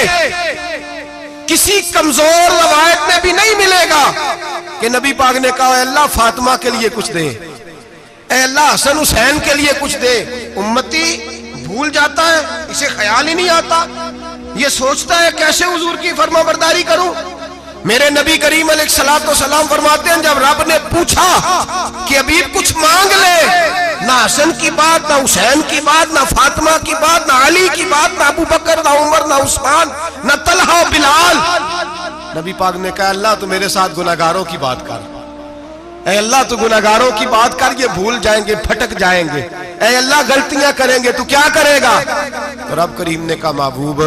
کسی کمزور روایت میں بھی نہیں ملے گا کہ نبی پاک نے کہا اے اللہ فاطمہ کے لیے کچھ دے, اے اللہ حسن حسین کے لیے کچھ دے. امتی بھول جاتا ہے, اسے خیال ہی نہیں آتا, یہ سوچتا ہے کیسے حضور کی فرما برداری کروں. میرے نبی کریم علیہ السلام فرماتے ہیں جب رب نے پوچھا کہ ابھی کچھ مانگ لے, نہ حسن کی بات, نہ حسین کی بات, نہ فاطمہ کی بات, نہ علی کی بات, نہ ابو بکر, نہ عمر, نہ عثمان, نہ طلحہ و بلال. نبی پاک نے کہا اللہ تو میرے ساتھ گناہگاروں کی بات کر, اے اللہ تو گناہگاروں کی بات کر, یہ بھول جائیں گے, پھٹک جائیں گے, اے اللہ غلطیاں کریں گے, تو کیا کرے گا؟ تو رب کریم نے کہا محبوب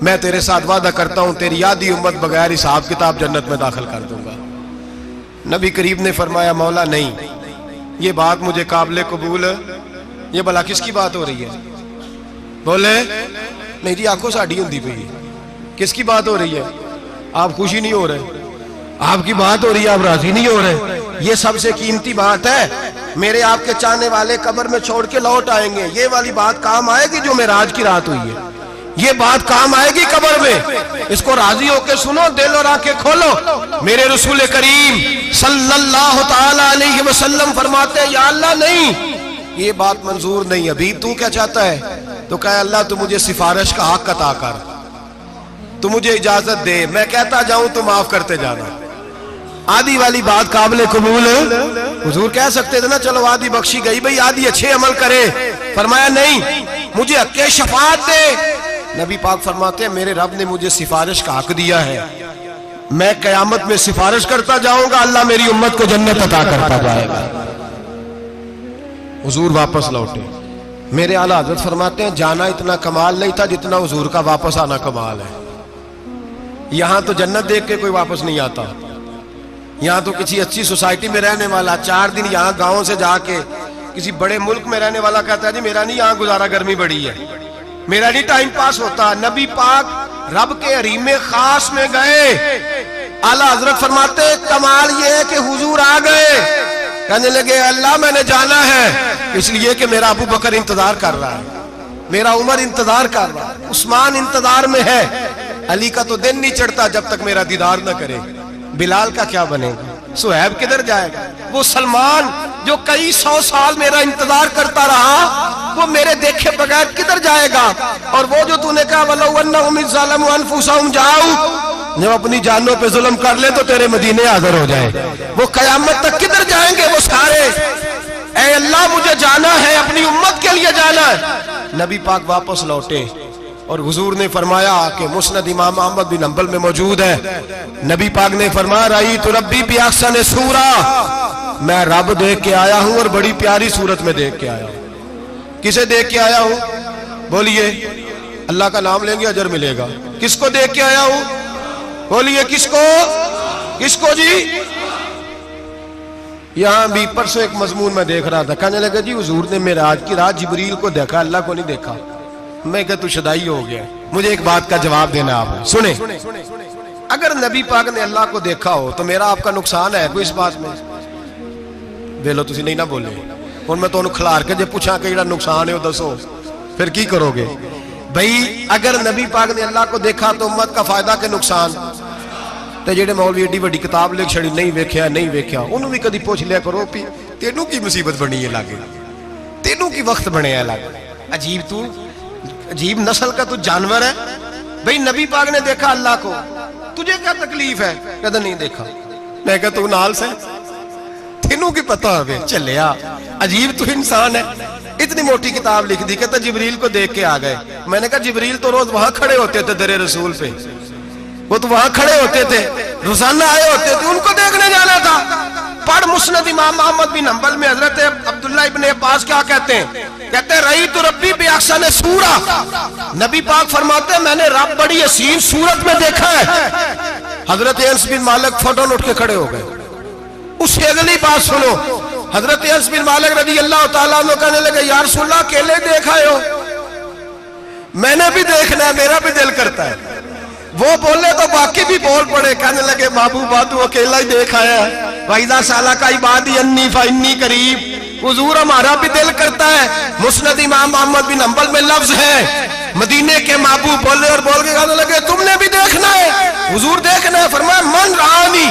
میں تیرے ساتھ وعدہ کرتا ہوں تیری آدھی امت بغیر حساب کتاب جنت میں داخل کر دوں گا. نبی کریم نے فرمایا مولا نہیں, یہ بات مجھے قابل قبول, یہ بھلا کس کی بات ہو رہی ہے؟ بولے نہیں جی آنکھوں ساڑھی ہوندی پئی ہے, کس کی بات ہو رہی ہے؟ آپ خوشی نہیں ہو رہے, آپ کی بات ہو رہی ہے, آپ راضی نہیں ہو رہے. یہ سب سے قیمتی بات ہے, میرے آپ کے چاہنے والے قبر میں چھوڑ کے لوٹ آئیں گے, یہ والی بات کام آئے گی جو معراج کی رات ہوئی ہے, یہ بات کام آئے گی قبر میں. اس کو راضی ہو کے سنو, دل اور آنکھیں کھولو. میرے رسول کریم صلی اللہ تعالی علیہ وسلم فرماتے ہیں یا اللہ نہیں, یہ بات منظور نہیں. ابھی تو کیا چاہتا ہے؟ تو کہا اللہ تو مجھے سفارش کا حق عطا کر, تو مجھے اجازت دے, میں کہتا جاؤں تو معاف کرتے جانا. آدھی والی بات قابل قبول, حضور کہہ سکتے تھے نا چلو آدھی بخشی گئی بھئی, آدھی اچھے عمل کرے. فرمایا نہیں, مجھے حق شفاعت دے. نبی پاک فرماتے ہیں میرے رب نے مجھے سفارش کا حق دیا ہے, میں قیامت میں سفارش کرتا جاؤں گا, اللہ میری امت کو جنت عطا کرتا جائے گا. حضور واپس لوٹے. میرے اعلیٰ حضرت فرماتے ہیں جانا اتنا کمال نہیں تھا جتنا حضور کا واپس آنا کمال ہے. یہاں تو جنت دیکھ کے کوئی واپس نہیں آتا, یہاں تو کسی اچھی سوسائٹی میں رہنے والا 4 دن یہاں گاؤں سے جا کے کسی بڑے ملک میں رہنے والا کہتا ہے جی میرا نہیں یہاں گزارا, گرمی بڑی ہے, میرا نہیں ٹائم پاس ہوتا. نبی پاک رب کے حریم خاص میں گئے, اعلیٰ حضرت فرماتے کمال یہ ہے کہ حضور آ گئے, کہنے لگے اللہ میں نے جانا ہے اس لیے کہ میرا ابو بکر انتظار کر رہا ہے, میرا عمر انتظار کر رہا ہے, عثمان انتظار میں ہے, علی کا تو دن نہیں چڑھتا جب تک میرا دیدار نہ کرے. بلال کا کیا بنے گا, صہیب کدھر جائے گا, وہ سلمان جو کئی 100 سال میرا انتظار کرتا رہا وہ میرے دیکھے بغیر کدھر جائے گا. اور وہ جو تو نے کہا وَلَوْ أَنَّهُمْ إِذْ ظَلَمُوا أَنفُسَهُمْ جَاءُوا, جب اپنی جانوں پہ ظلم کر لے تو تیرے مدینے حاضر ہو جائے, وہ قیامت تک کدھر جائیں گے وہ سارے. اے اللہ مجھے جانا ہے, اپنی امت کے لیے جانا ہے. نبی پاک واپس لوٹے, اور حضور نے فرمایا کہ مسند امام احمد بن حنبل میں موجود ہے، نبی پاک نے فرمایا رأیت ربی بأحسن صورہ، میں رب دیکھ کے آیا ہوں اور بڑی پیاری صورت میں دیکھ کے آیا ہوں۔ کسے دیکھ کے آیا ہوں؟ بولیے، اللہ کا نام لیں گے اجر ملے گا۔ کس کو دیکھ کے آیا ہوں؟ بولیے کس کو؟ کس کو جی؟ یہاں بھی پرسوں ایک مضمون میں دیکھ رہا تھا، کہنے لگا جی حضور نے معراج کی رات جبریل کو دیکھا، اللہ کو نہیں دیکھا۔ میں کہا تو شدائی ہو گیا۔ مجھے ایک بات کا جواب دینا آپ سنیں، اگر نبی پاک نے اللہ کو دیکھا ہو تو میرا آپ کا نقصان ہے کوئی اس بات میں؟ ویلو تسی نہیں نہ بولے ہن میں تانوں کھلار کے جے پوچھاں کہ جڑا نقصان ہے وہ دسو، پھر کی کرو گے؟ بھئی اگر نبی پاک نے اللہ کو دیکھا تو امت کا فائدہ کہ نقصان؟ تے جڑے مولوی ایڈی بڑی کتاب لکھ چھڑی نہیں ویکھیا نہیں ویکھیا، انہوں بھی کدی پوچھ لیا کرو پی تینوں کی مصیبت بنی ہے لاگے، تینوں کی وقت بنے ہے لاگے، عجیب تو عجیب نسل کا تو جانور ہے۔ بھئی نبی پاک نے دیکھا اللہ کو، تجھے کیا تکلیف ہے؟ کہتا نہیں دیکھا۔ میں کہا تو نال سے تینوں کی پتہ ہوئے چلیا، عجیب تو انسان ہے۔ اتنی موٹی کتاب لکھ دی، کہتا جبریل کو دیکھ کے آ گئے۔ میں نے کہا جبریل تو روز وہاں کھڑے ہوتے تھے در رسول پہ، وہ تو وہاں کھڑے ہوتے تھے، روزانہ آئے ہوتے تھے، ان کو دیکھنے جانا تھا۔ پڑھ مسند امام احمد بن حنبل میں حضرت عبداللہ ابن عباس کیا کہتے ہیں؟ کہتے ہیں رأیت ربی بأحسن صورہ، نبی پاک فرماتے ہیں میں نے رب بڑی حسین صورت میں دیکھا ہے۔ حضرت انس بن مالک فوٹون اٹھ کے کھڑے ہو گئے۔ اس سے اگلی بات سنو، حضرت انس بن مالک رضی اللہ تعالیٰ عنہ کہنے لگے یا رسول اللہ اکیلے دیکھا ہو؟ میں نے بھی دیکھنا ہے، میرا بھی دل کرتا ہے۔ وہ بولے تو باقی بھی بول پڑے، کہنے لگے محبوبہ تو اکیلا ہی دیکھ آیا ہے۔ وَإِذَا سَأَلَكَ عِبَادِي عَنِّي فَإِنِّي قَرِيبٌ، حضور ہمارا بھی دل کرتا ہے۔ مسند امام احمد بن حنبل میں لفظ ہے، مدینے کے محبوب بولے اور بول کے کہنے لگے تم نے بھی دیکھنا ہے؟ حضور دیکھنا ہے۔ فرمایا من رآنی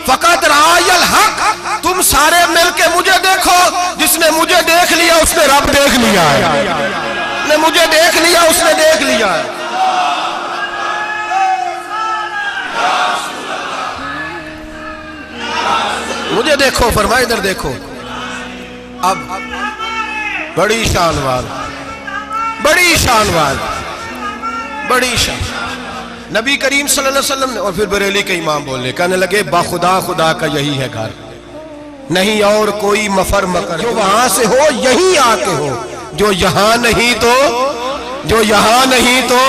فقط رآی الحق، تم سارے مل کے مجھے دیکھو، جس نے مجھے دیکھ لیا اس نے رب دیکھ لیا ہے، جس نے مجھے دیکھ لیا اس نے دیکھ لیا ہے۔ مجھے دیکھو، فرمایا ادھر دیکھو۔ اب بڑی شان وال، بڑی شان وال، بڑی شان نبی کریم صلی اللہ علیہ وسلم نے، اور پھر بریلی کے امام بولے، کہنے لگے باخدا خدا کا یہی ہے گھر، نہیں اور کوئی مفر مکر، جو وہاں سے ہو یہیں آ کے ہو، جو یہاں نہیں تو، جو یہاں نہیں تو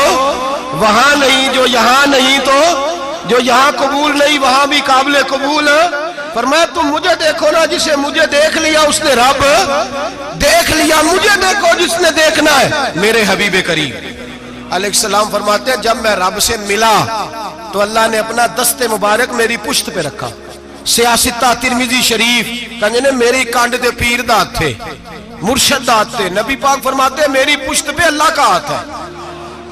وہاں نہیں، جو یہاں نہیں تو جو یہاں قبول نہیں وہاں بھی قابل قبول۔ فرمایا تم مجھے دیکھو نا، جسے مجھے دیکھ لیا اس نے رب دیکھ لیا، مجھے دیکھو جس نے دیکھنا ہے میرے حبیب کریم علیہ السلام۔ فرماتے ہیں جب میں رب سے ملا تو اللہ نے اپنا دست مبارک میری پشت پہ رکھا، سیاستہ ترمذی شریف، کہنے میری کانڈ دے پیر دات تھے، مرشد دات تھے۔ نبی پاک فرماتے ہیں میری پشت پہ اللہ کا ہاتھ ہے،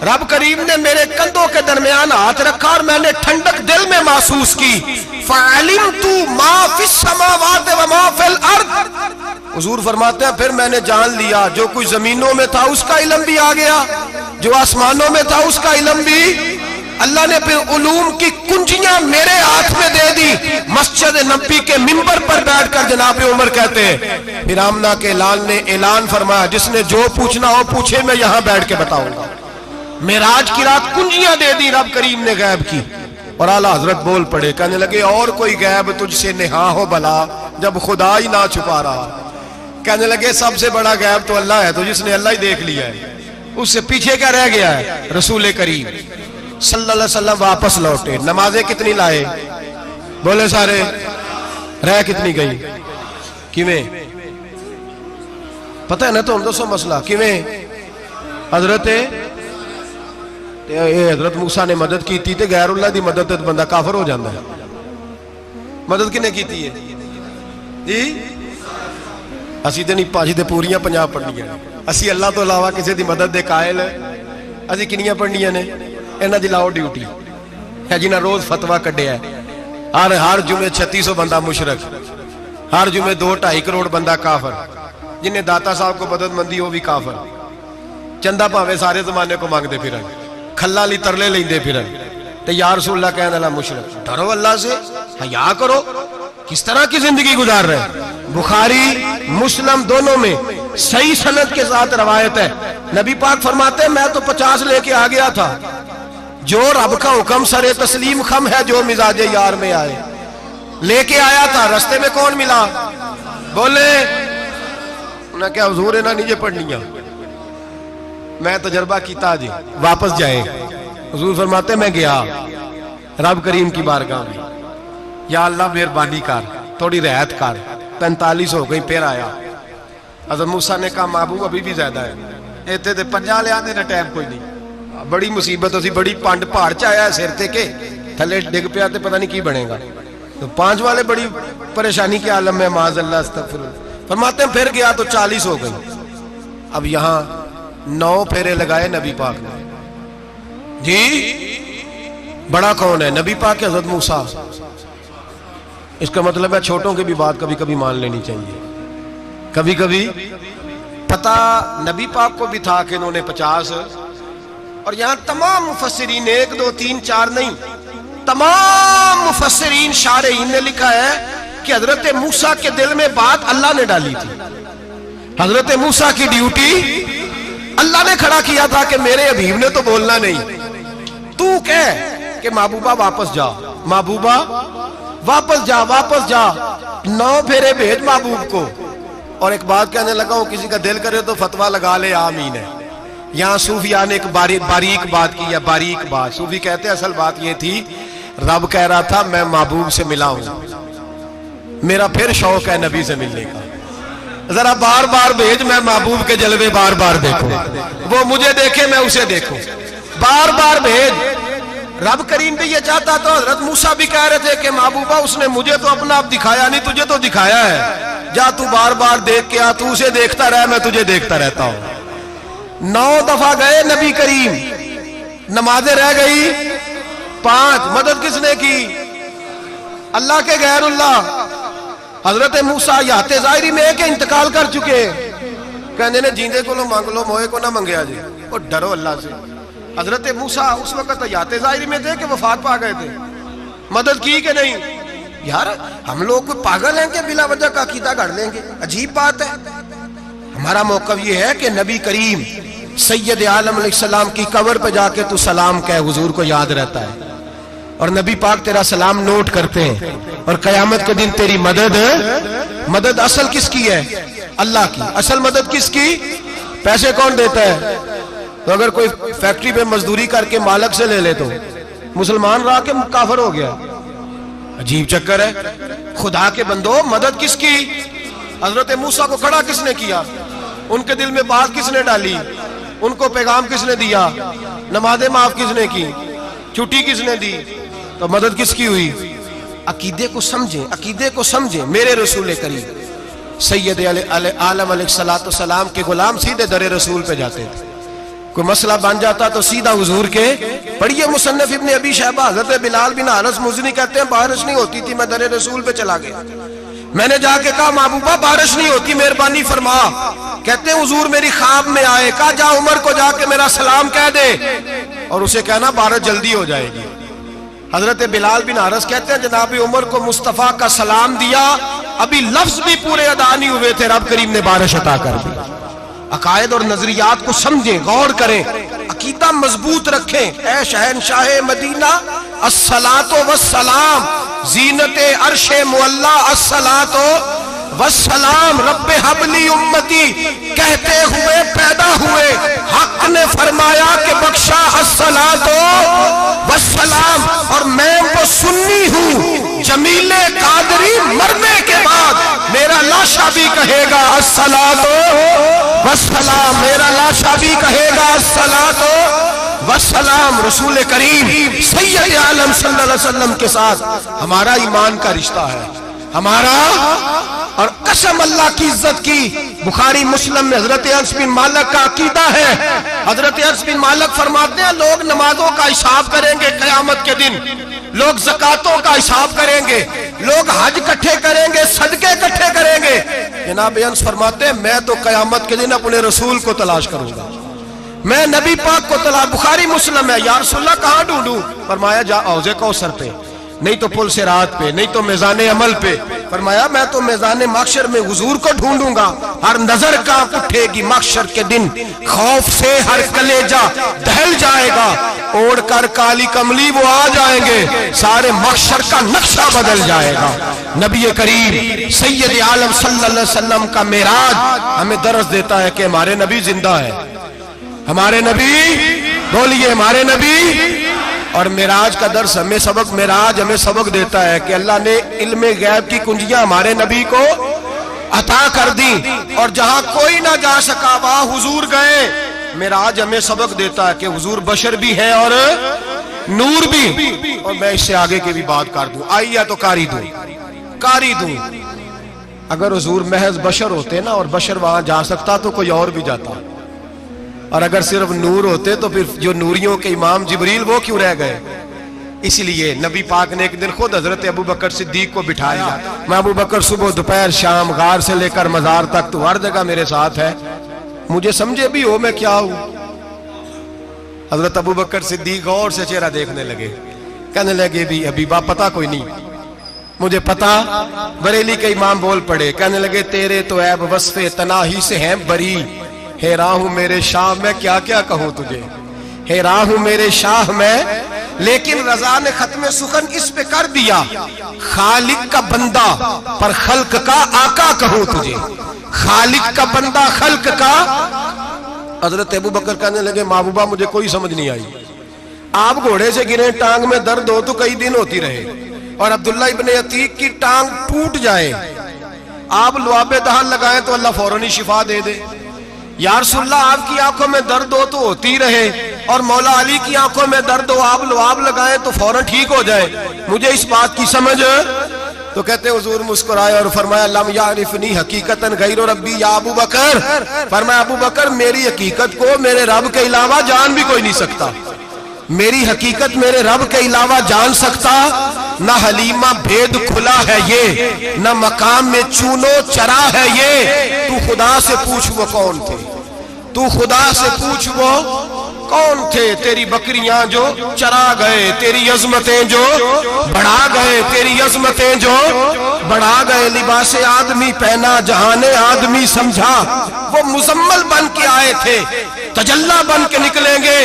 رب کریم نے میرے کندھوں کے درمیان ہاتھ رکھا اور میں نے ٹھنڈک دل میں محسوس کی۔ فَعَلِمْتُ مَا فِي السَّمَاوَاتِ وَمَا فِي الْأَرْضِ، حضور فرماتے ہیں پھر میں نے جان لیا جو کچھ زمینوں میں تھا اس کا علم بھی آ گیا، جو آسمانوں میں تھا اس کا علم بھی۔ اللہ نے پھر علوم کی کنجیاں میرے ہاتھ میں دے دی۔ مسجد نبی کے منبر پر بیٹھ کر جناب عمر کہتے ہیں پھر آمنہ کے لال نے اعلان فرمایا جس نے جو پوچھنا ہو پوچھے، میں یہاں بیٹھ کے بتاؤں گا۔ معراج کی رات کنجیاں دے دی رب کریم نے غیب کی، اور اعلیٰ حضرت بول پڑے، کہنے لگے اور کوئی غیب تجھ سے نہا ہو بھلا جب خدا ہی نہ چھپا رہا۔ کہنے لگے سب سے بڑا غیب تو اللہ ہے، تو جس نے اللہ ہی دیکھ لیا ہے اس سے پیچھے کیا رہ گیا ہے؟ رسول کریم صلی اللہ علیہ وسلم واپس لوٹے، نمازیں کتنی لائے؟ بولے سارے، رہ کتنی گئی؟ کیویں پتہ ہے نا؟ تو ہم دسو مسئلہ کیویں؟ حضرت موسیٰ نے مدد کی تھی تے غیر اللہ دی مدد تے بندہ کافر ہو جاندہ ہے۔ مدد کنے کی تھی ہے جی؟ اسی تے نہیں پانچ تے پوریاں 50 پڑھنیاں، اسی اللہ تو علاوہ کسی دی مدد دے قائل ہے، اسی کنیاں پڑھنیاں نے؟ انہاں دی لاؤ ڈیوٹی ہے جنہاں روز فتویٰ کڈے ہے، ہر جمعے 3600 بندہ مشرک، ہر جمعے 2-2.5 کروڑ بندہ کافر، جنہیں داتا صاحب کو مدد مندی ہو بھی کافر، چندہ پاوے سارے زمانے کو مانگ دے پھر کھلا لی ترلے لیں دے پھر تے یا رسول اللہ کہنے اللہ مشرک۔ ڈرو اللہ سے، حیا کرو، کس طرح کی زندگی گزار رہے ہیں؟ بخاری مسلم دونوں میں صحیح سند کے ساتھ روایت ہے، نبی پاک فرماتے ہیں میں تو 50 لے کے آ گیا تھا، جو رب کا حکم سر تسلیم خم ہے جو مزاج یار میں آئے، لے کے آیا تھا، رستے میں کون ملا؟ بولے انہوں نے کہا حضور انہاں نیچے پڑھنیاں، میں تجربہ کیتا جی واپس جائے۔ حضور فرماتے میں گیا رب کریم کی بارگاہ میں، یا اللہ مہربانی کر تھوڑی رعایت کر، 45 ہو گئی، پھر آیا۔ حضرت موسیٰ نے کہا محبوب ابھی بھی زیادہ ہے، ایتے تے 50 لے آنے نہ ٹائم کوئی نہیں، بڑی مصیبت ہوتی، بڑی پانڈ پہاڑ چایا ہے سر تے کے تھلے ڈگ پیا تے پتہ نہیں کی بنے گا، تو 5 والے بڑی پریشانی کے عالم میں، معاذ اللہ استغفر اللہ۔ فرماتے ہیں پھر گیا تو 40 ہو گئی۔ اب یہاں 9 پھیرے لگائے نبی پاک نے، جی بڑا کون ہے؟ نبی پاک کے حضرت موسیٰ۔ اس کا مطلب ہے چھوٹوں کی بھی بات کبھی کبھی مان لینی چاہیے، کبھی کبھی پتہ نبی پاک کو بھی تھا کہ انہوں نے 50، اور یہاں تمام مفسرین 1 2 3 4 نہیں، تمام مفسرین شارحین نے لکھا ہے کہ حضرت موسیٰ کے دل میں بات اللہ نے ڈالی تھی، حضرت موسیٰ کی ڈیوٹی اللہ نے کھڑا کیا تھا کہ میرے حبیب نے تو بولنا نہیں، تو کہہ کہ محبوبہ واپس جا، محبوبہ واپس جا، واپس جا، 9 پھیرے بھیج محبوب کو۔ اور ایک بات کہنے لگا ہوں، کسی کا دل کرے تو فتویٰ لگا لے، آمین ہے۔ یہاں صوفیاء نے ایک باریک بات کی ہے، باریک بات۔ صوفی کہتے ہیں اصل بات یہ تھی، رب کہہ رہا تھا میں محبوب سے ملا ہوں، میرا پھر شوق ہے نبی سے ملنے کا، ذرا بار بار بھیج، میں محبوب کے جلوے بار بار دیکھوں، وہ مجھے دیکھے میں اسے دیکھوں، بار بار بھیج۔ رب کریم بھی یہ چاہتا تو حضرت موسیٰ بھی کہہ رہے تھے کہ محبوبہ اس نے مجھے تو اپنا آپ دکھایا نہیں، تجھے تو دکھایا ہے، جا تو بار بار دیکھ کے آ، تو اسے دیکھتا رہ، میں تجھے دیکھتا رہتا ہوں۔ 9 دفعہ گئے نبی کریم، نمازیں رہ گئی 5، مدد کس نے کی؟ اللہ کے غیر اللہ۔ حضرت موسیٰ یات ظاہری میں کہ انتقال کر چکے، کہنے نے جیندے کو لو مانگ لو، موئے کو نہ منگیا جی، اور ڈرو اللہ سے۔ حضرت موسیٰ اس وقت یات ظاہری میں تھے کہ وفات پا گئے تھے، مدد کی کہ نہیں؟ یار ہم لوگ کوئی پاگل ہیں کہ بلا وجہ کا عقیدہ گھڑ لیں گے؟ عجیب بات ہے۔ ہمارا موقف یہ ہے کہ نبی کریم سید عالم علیہ السلام کی قبر پہ جا کے تو سلام کہے، حضور کو یاد رہتا ہے، اور نبی پاک تیرا سلام نوٹ کرتے ہیں، اور قیامت کے دن تیری مدد اصل کس کی ہے؟ اللہ کی۔ اصل مدد کس کی؟ پیسے کون دیتا ہے؟ تو اگر کوئی فیکٹری پہ مزدوری کر کے مالک سے لے لے تو مسلمان رہا کے کافر ہو گیا، عجیب چکر ہے۔ خدا کے بندو مدد کس کی؟ حضرت موسیٰ کو کھڑا کس نے کیا؟ ان کے دل میں بات کس نے ڈالی؟ ان کو پیغام کس نے دیا؟ نمازیں معاف کس نے کی؟ چھٹی کس نے دی؟ تو مدد کس کی ہوئی؟ عقیدے کو سمجھیں، عقیدے کو سمجھیں۔ میرے رسول کریم سید عالم علیہ السلام کے غلام سیدھے در رسول پہ جاتے تھے، کوئی مسئلہ بن جاتا تو سیدھا حضور کے۔ پڑھیے مصنف ابن ابی شیبہ، حضرت بلال بن حارث مزنی کہتے ہیں بارش نہیں ہوتی تھی، میں در رسول پہ چلا گیا، میں نے جا کے کہا محبوبہ بارش نہیں ہوتی، مہربانی فرما۔ کہتے ہیں حضور میری خواب میں آئے، کہا جا عمر کو جا کے میرا سلام کہہ دے، اور اسے کہنا بارش جلدی ہو جائے گی۔ حضرت بلال بن حارث کہتے ہیں جناب عمر کو مصطفیٰ کا سلام دیا، ابھی لفظ بھی پورے ادا نہیں ہوئے تھے، رب کریم نے بارش عطا کر دی۔ عقائد اور نظریات کو سمجھیں، غور کریں، عقیدہ مضبوط رکھیں۔ اے شہنشاہ مدینہ الصلاۃ والسلام، زینت عرش معلی الصلاۃ والسلام، رب حبلی امتی کہتے ہوئے پیدا ہوئے، حق نے فرمایا کہ بخشا الصلاۃ والسلام، اور میں وہ سنی ہوں جمیل قادری مرنے کے بعد میرا لاشا بھی کہے گا الصلاۃ والسلام، میرا لاشا بھی کہے گا الصلاۃ والسلام۔ رسول کریم سید عالم صلی اللہ علیہ وسلم کے ساتھ ہمارا ایمان کا رشتہ ہے، ہمارا، اور قسم اللہ کی عزت کی، بخاری مسلم میں حضرت انس بن مالک کا عقیدہ ہے، حضرت انس بن مالک فرماتے ہیں لوگ نمازوں کا حساب کریں گے قیامت کے دن، لوگ زکاتوں کا حساب کریں گے، لوگ حج کٹھے کریں گے، صدقے کٹھے کریں گے۔ جناب انس فرماتے ہیں میں تو قیامت کے دن اپنے رسول کو تلاش کروں گا، میں نبی پاک کو تلاش۔ بخاری مسلم ہے، یا رسول اللہ کہاں ڈھونڈوں؟ فرمایا جا حوض کوثر پہ، نہیں تو پل صراط پہ، نہیں تو میزان عمل پہ۔ فرمایا میں تو میزان محشر میں حضور کو ڈھونڈوں گا، ہر نظر کانپ اٹھے گی محشر کے دن، خوف سے ہر کلیجہ دہل جائے گا، اوڑھ کر کالی کملی وہ آ جائیں گے، سارے محشر کا نقشہ بدل جائے گا۔ نبی کریم سید عالم صلی اللہ علیہ وسلم کا معراج ہمیں درس دیتا ہے کہ ہمارے نبی زندہ ہے، ہمارے نبی، بولیے ہمارے نبی۔ اور معراج کا درس ہمیں سبق، معراج ہمیں سبق دیتا ہے کہ اللہ نے علم غیب کی کنجیاں ہمارے نبی کو عطا کر دی، اور جہاں کوئی نہ جا سکا وہاں حضور گئے۔ معراج ہمیں سبق دیتا ہے کہ حضور بشر بھی ہے اور نور بھی۔ اور میں اس سے آگے کی بھی بات کر دوں، آئیے تو کاری دوں۔ اگر حضور محض بشر ہوتے نا اور بشر وہاں جا سکتا تو کوئی اور بھی جاتا، اور اگر صرف نور ہوتے تو پھر جو نوریوں کے امام جبریل وہ کیوں رہ گئے؟ اس لیے نبی پاک نے ایک دن خود حضرت ابو بکر صدیق کو بٹھایا، میں ابو بکر صبح دوپہر شام غار سے لے کر مزار تک تو ہر جگہ میرے ساتھ ہے، مجھے سمجھے بھی ہو میں کیا ہوں۔ حضرت ابو بکر صدیق غور سے چہرہ دیکھنے لگے، کہنے لگے بھی حبیبہ پتہ کوئی نہیں، مجھے پتہ۔ بریلی کے امام بول پڑے، کہنے لگے تیرے تو عیب وصف تناہی سے ہیں بری، حیران ہوں میرے شاہ میں کیا کیا کہوں تجھے، حیران ہوں میرے شاہ میں، لیکن رضا نے ختم سخن اس پہ کر دیا، خالق کا بندہ پر خلق کا آقا کہوں تجھے، خالق کا بندہ خلق کا۔ حضرت ابو بکر کہنے لگے محبوبہ مجھے کوئی سمجھ نہیں آئی، آپ گھوڑے سے گرے ٹانگ میں درد ہو تو کئی دن ہوتی رہے، اور عبداللہ ابن عتیق کی ٹانگ ٹوٹ جائے، آپ لعاب دہن لگائیں تو اللہ فوراً شفا دے دے۔ یا رسول اللہ آپ کی آنکھوں میں درد ہو تو ہوتی رہے، اور مولا علی کی آنکھوں میں درد ہو آپ لعاب لگائیں تو فوراً ٹھیک ہو جائے، مجھے اس بات کی سمجھ۔ تو کہتے حضور مسکرائے اور فرمایا لم یعرفنی حقیقتاً غیر ربی یا ابو بکر، فرمایا ابو بکر میری حقیقت کو میرے رب کے علاوہ جان بھی کوئی نہیں سکتا، میری حقیقت میرے رب کے علاوہ جان سکتا، نہ حلیمہ بھید کھلا ہے یہ، نہ مقام میں چونو چرا ہے یہ، تو خدا سے پوچھ وہ کون تھے، تو خدا سے پوچھ وہ کون تھے، تیری بکریاں جو چرا گئے، تیری عظمتیں جو بڑھا گئے، تیری عظمتیں جو بڑھا گئے، لباس آدمی پہنا جہان آدمی سمجھا، وہ مزمل بن کے آئے تھے تجلا بن کے نکلیں گے۔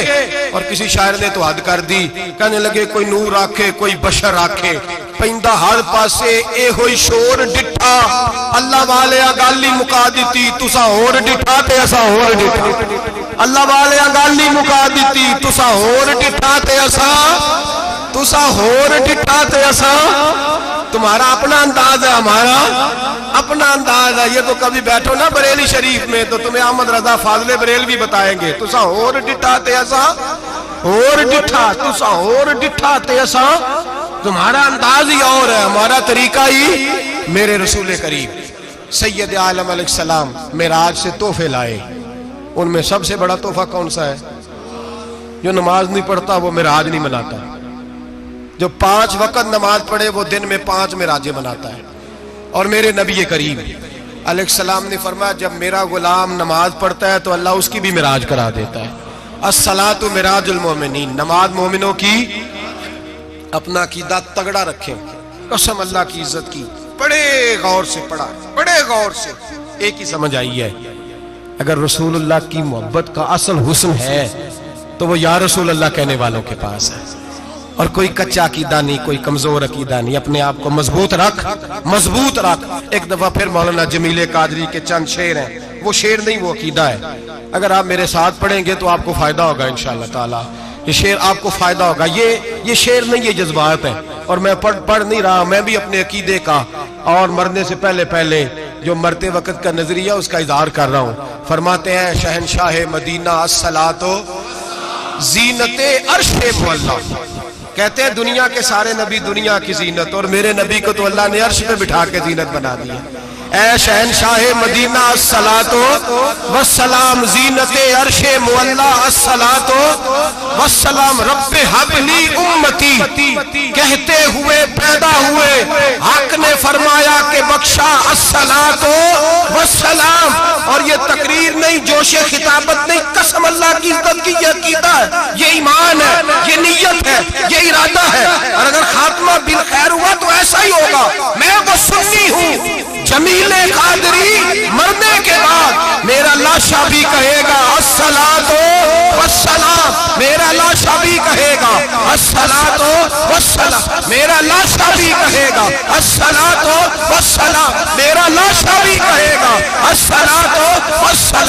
اور کسی شاعر نے تو حد کر دی، کہنے لگے کوئی نور آکھے کوئی بشر آکھے، پیندہ ہر پاسے اے ہوئی شور ڈٹھا، اللہ والے گالی مکا دیتی تسا ہور ڈٹھا تے اسا ہور ڈٹھا، اللہ والے گالی مکا دیتی تسا ہور ڈٹھا تے اسا، تسا ہور ڈٹھا تے اسا۔ تمہارا اپنا انداز ہے، ہمارا اپنا انداز ہے، یہ تو کبھی بیٹھو نا بریلی شریف میں تو تمہیں احمد رضا فاضل بریلوی بتائیں گے، تسا ہور ڈٹھا تے اسا ہور ڈٹھا، تسا ہور ڈٹھا تے اسا۔ تمہارا انداز ہی اور ہے، ہمارا طریقہ ہی۔ میرے رسول کریم سید عالم علیہ السلام معراج سے تحفے لائے، ان میں سب سے بڑا تحفہ کون سا ہے؟ جو نماز نہیں پڑھتا وہ معراج نہیں مناتا، جو 5 وقت نماز پڑھے وہ دن میں 5 معراجیں مناتا ہے۔ اور میرے نبی کریم علیہ السلام نے فرمایا جب میرا غلام نماز پڑھتا ہے تو اللہ اس کی بھی معراج کرا دیتا ہے۔ الصلاۃ معراج المومنین، نماز مومنوں کی۔ اپنا عقیدہ تگڑا رکھیں، قسم اللہ کی عزت کی، بڑے غور سے پڑھا، بڑے غور سے۔ ایک ہی سمجھ آئی ہے، اگر رسول اللہ کی محبت کا اصل حسن ہے تو وہ یا رسول اللہ کہنے والوں کے پاس ہے، اور کوئی کچا عقیدہ نہیں، کوئی کمزور عقیدہ نہیں، اپنے آپ کو مضبوط رکھ، مضبوط رکھ۔ ایک دفعہ پھر مولانا جمیل قادری کے چند شعر ہیں، وہ شعر نہیں وہ عقیدہ ہے، اگر آپ میرے ساتھ پڑھیں گے تو آپ کو فائدہ ہوگا انشاءاللہ تعالی، یہ شعر آپ کو فائدہ ہوگا۔ یہ شعر نہیں، یہ جذبات ہیں، اور میں پڑھ نہیں رہا، میں بھی اپنے عقیدے کا اور مرنے سے پہلے جو مرتے وقت کا نظریہ اس کا اظہار کر رہا ہوں۔ فرماتے ہیں شہنشاہ مدینہ الصلاۃ زینت عرش معلا، کہتے ہیں دنیا کے سارے نبی دنیا کی زینت، اور میرے نبی کو تو اللہ نے عرش پہ بٹھا کے زینت بنا دیا۔ اے شہنشاہ مدینہ الصلاۃ والسلام زینت عرش معلا، الصلاۃ والسلام رب حب لی امتی، کہتے ہوئے پیدا ہوئے حق نے فرمایا کہ بخشا الصلاۃ والسلام۔ اور یہ تقریر نہیں نہیں، جوش خطابت نہیں، قسم اللہ کی عزت کی، یہ عقیدہ ہے، یہ ایمان ہے، یہ نیت ہے، یہ ارادہ ہے، اور اگر خاتمہ بالخیر ہوا تو ایسا ہی ہوگا۔ میں وہ سنی ہوں، جمیل قادری مرنے کے بعد میرا لاشا بھی کہے گا الصلاۃ والسلام، میرا لاشا بھی کہے گا الصلاۃ والسلام، میرا لاشا بھی کہے گا الصلاۃ والسلام، میرا لاشا بھی کہے گا الصلاۃ والسلام۔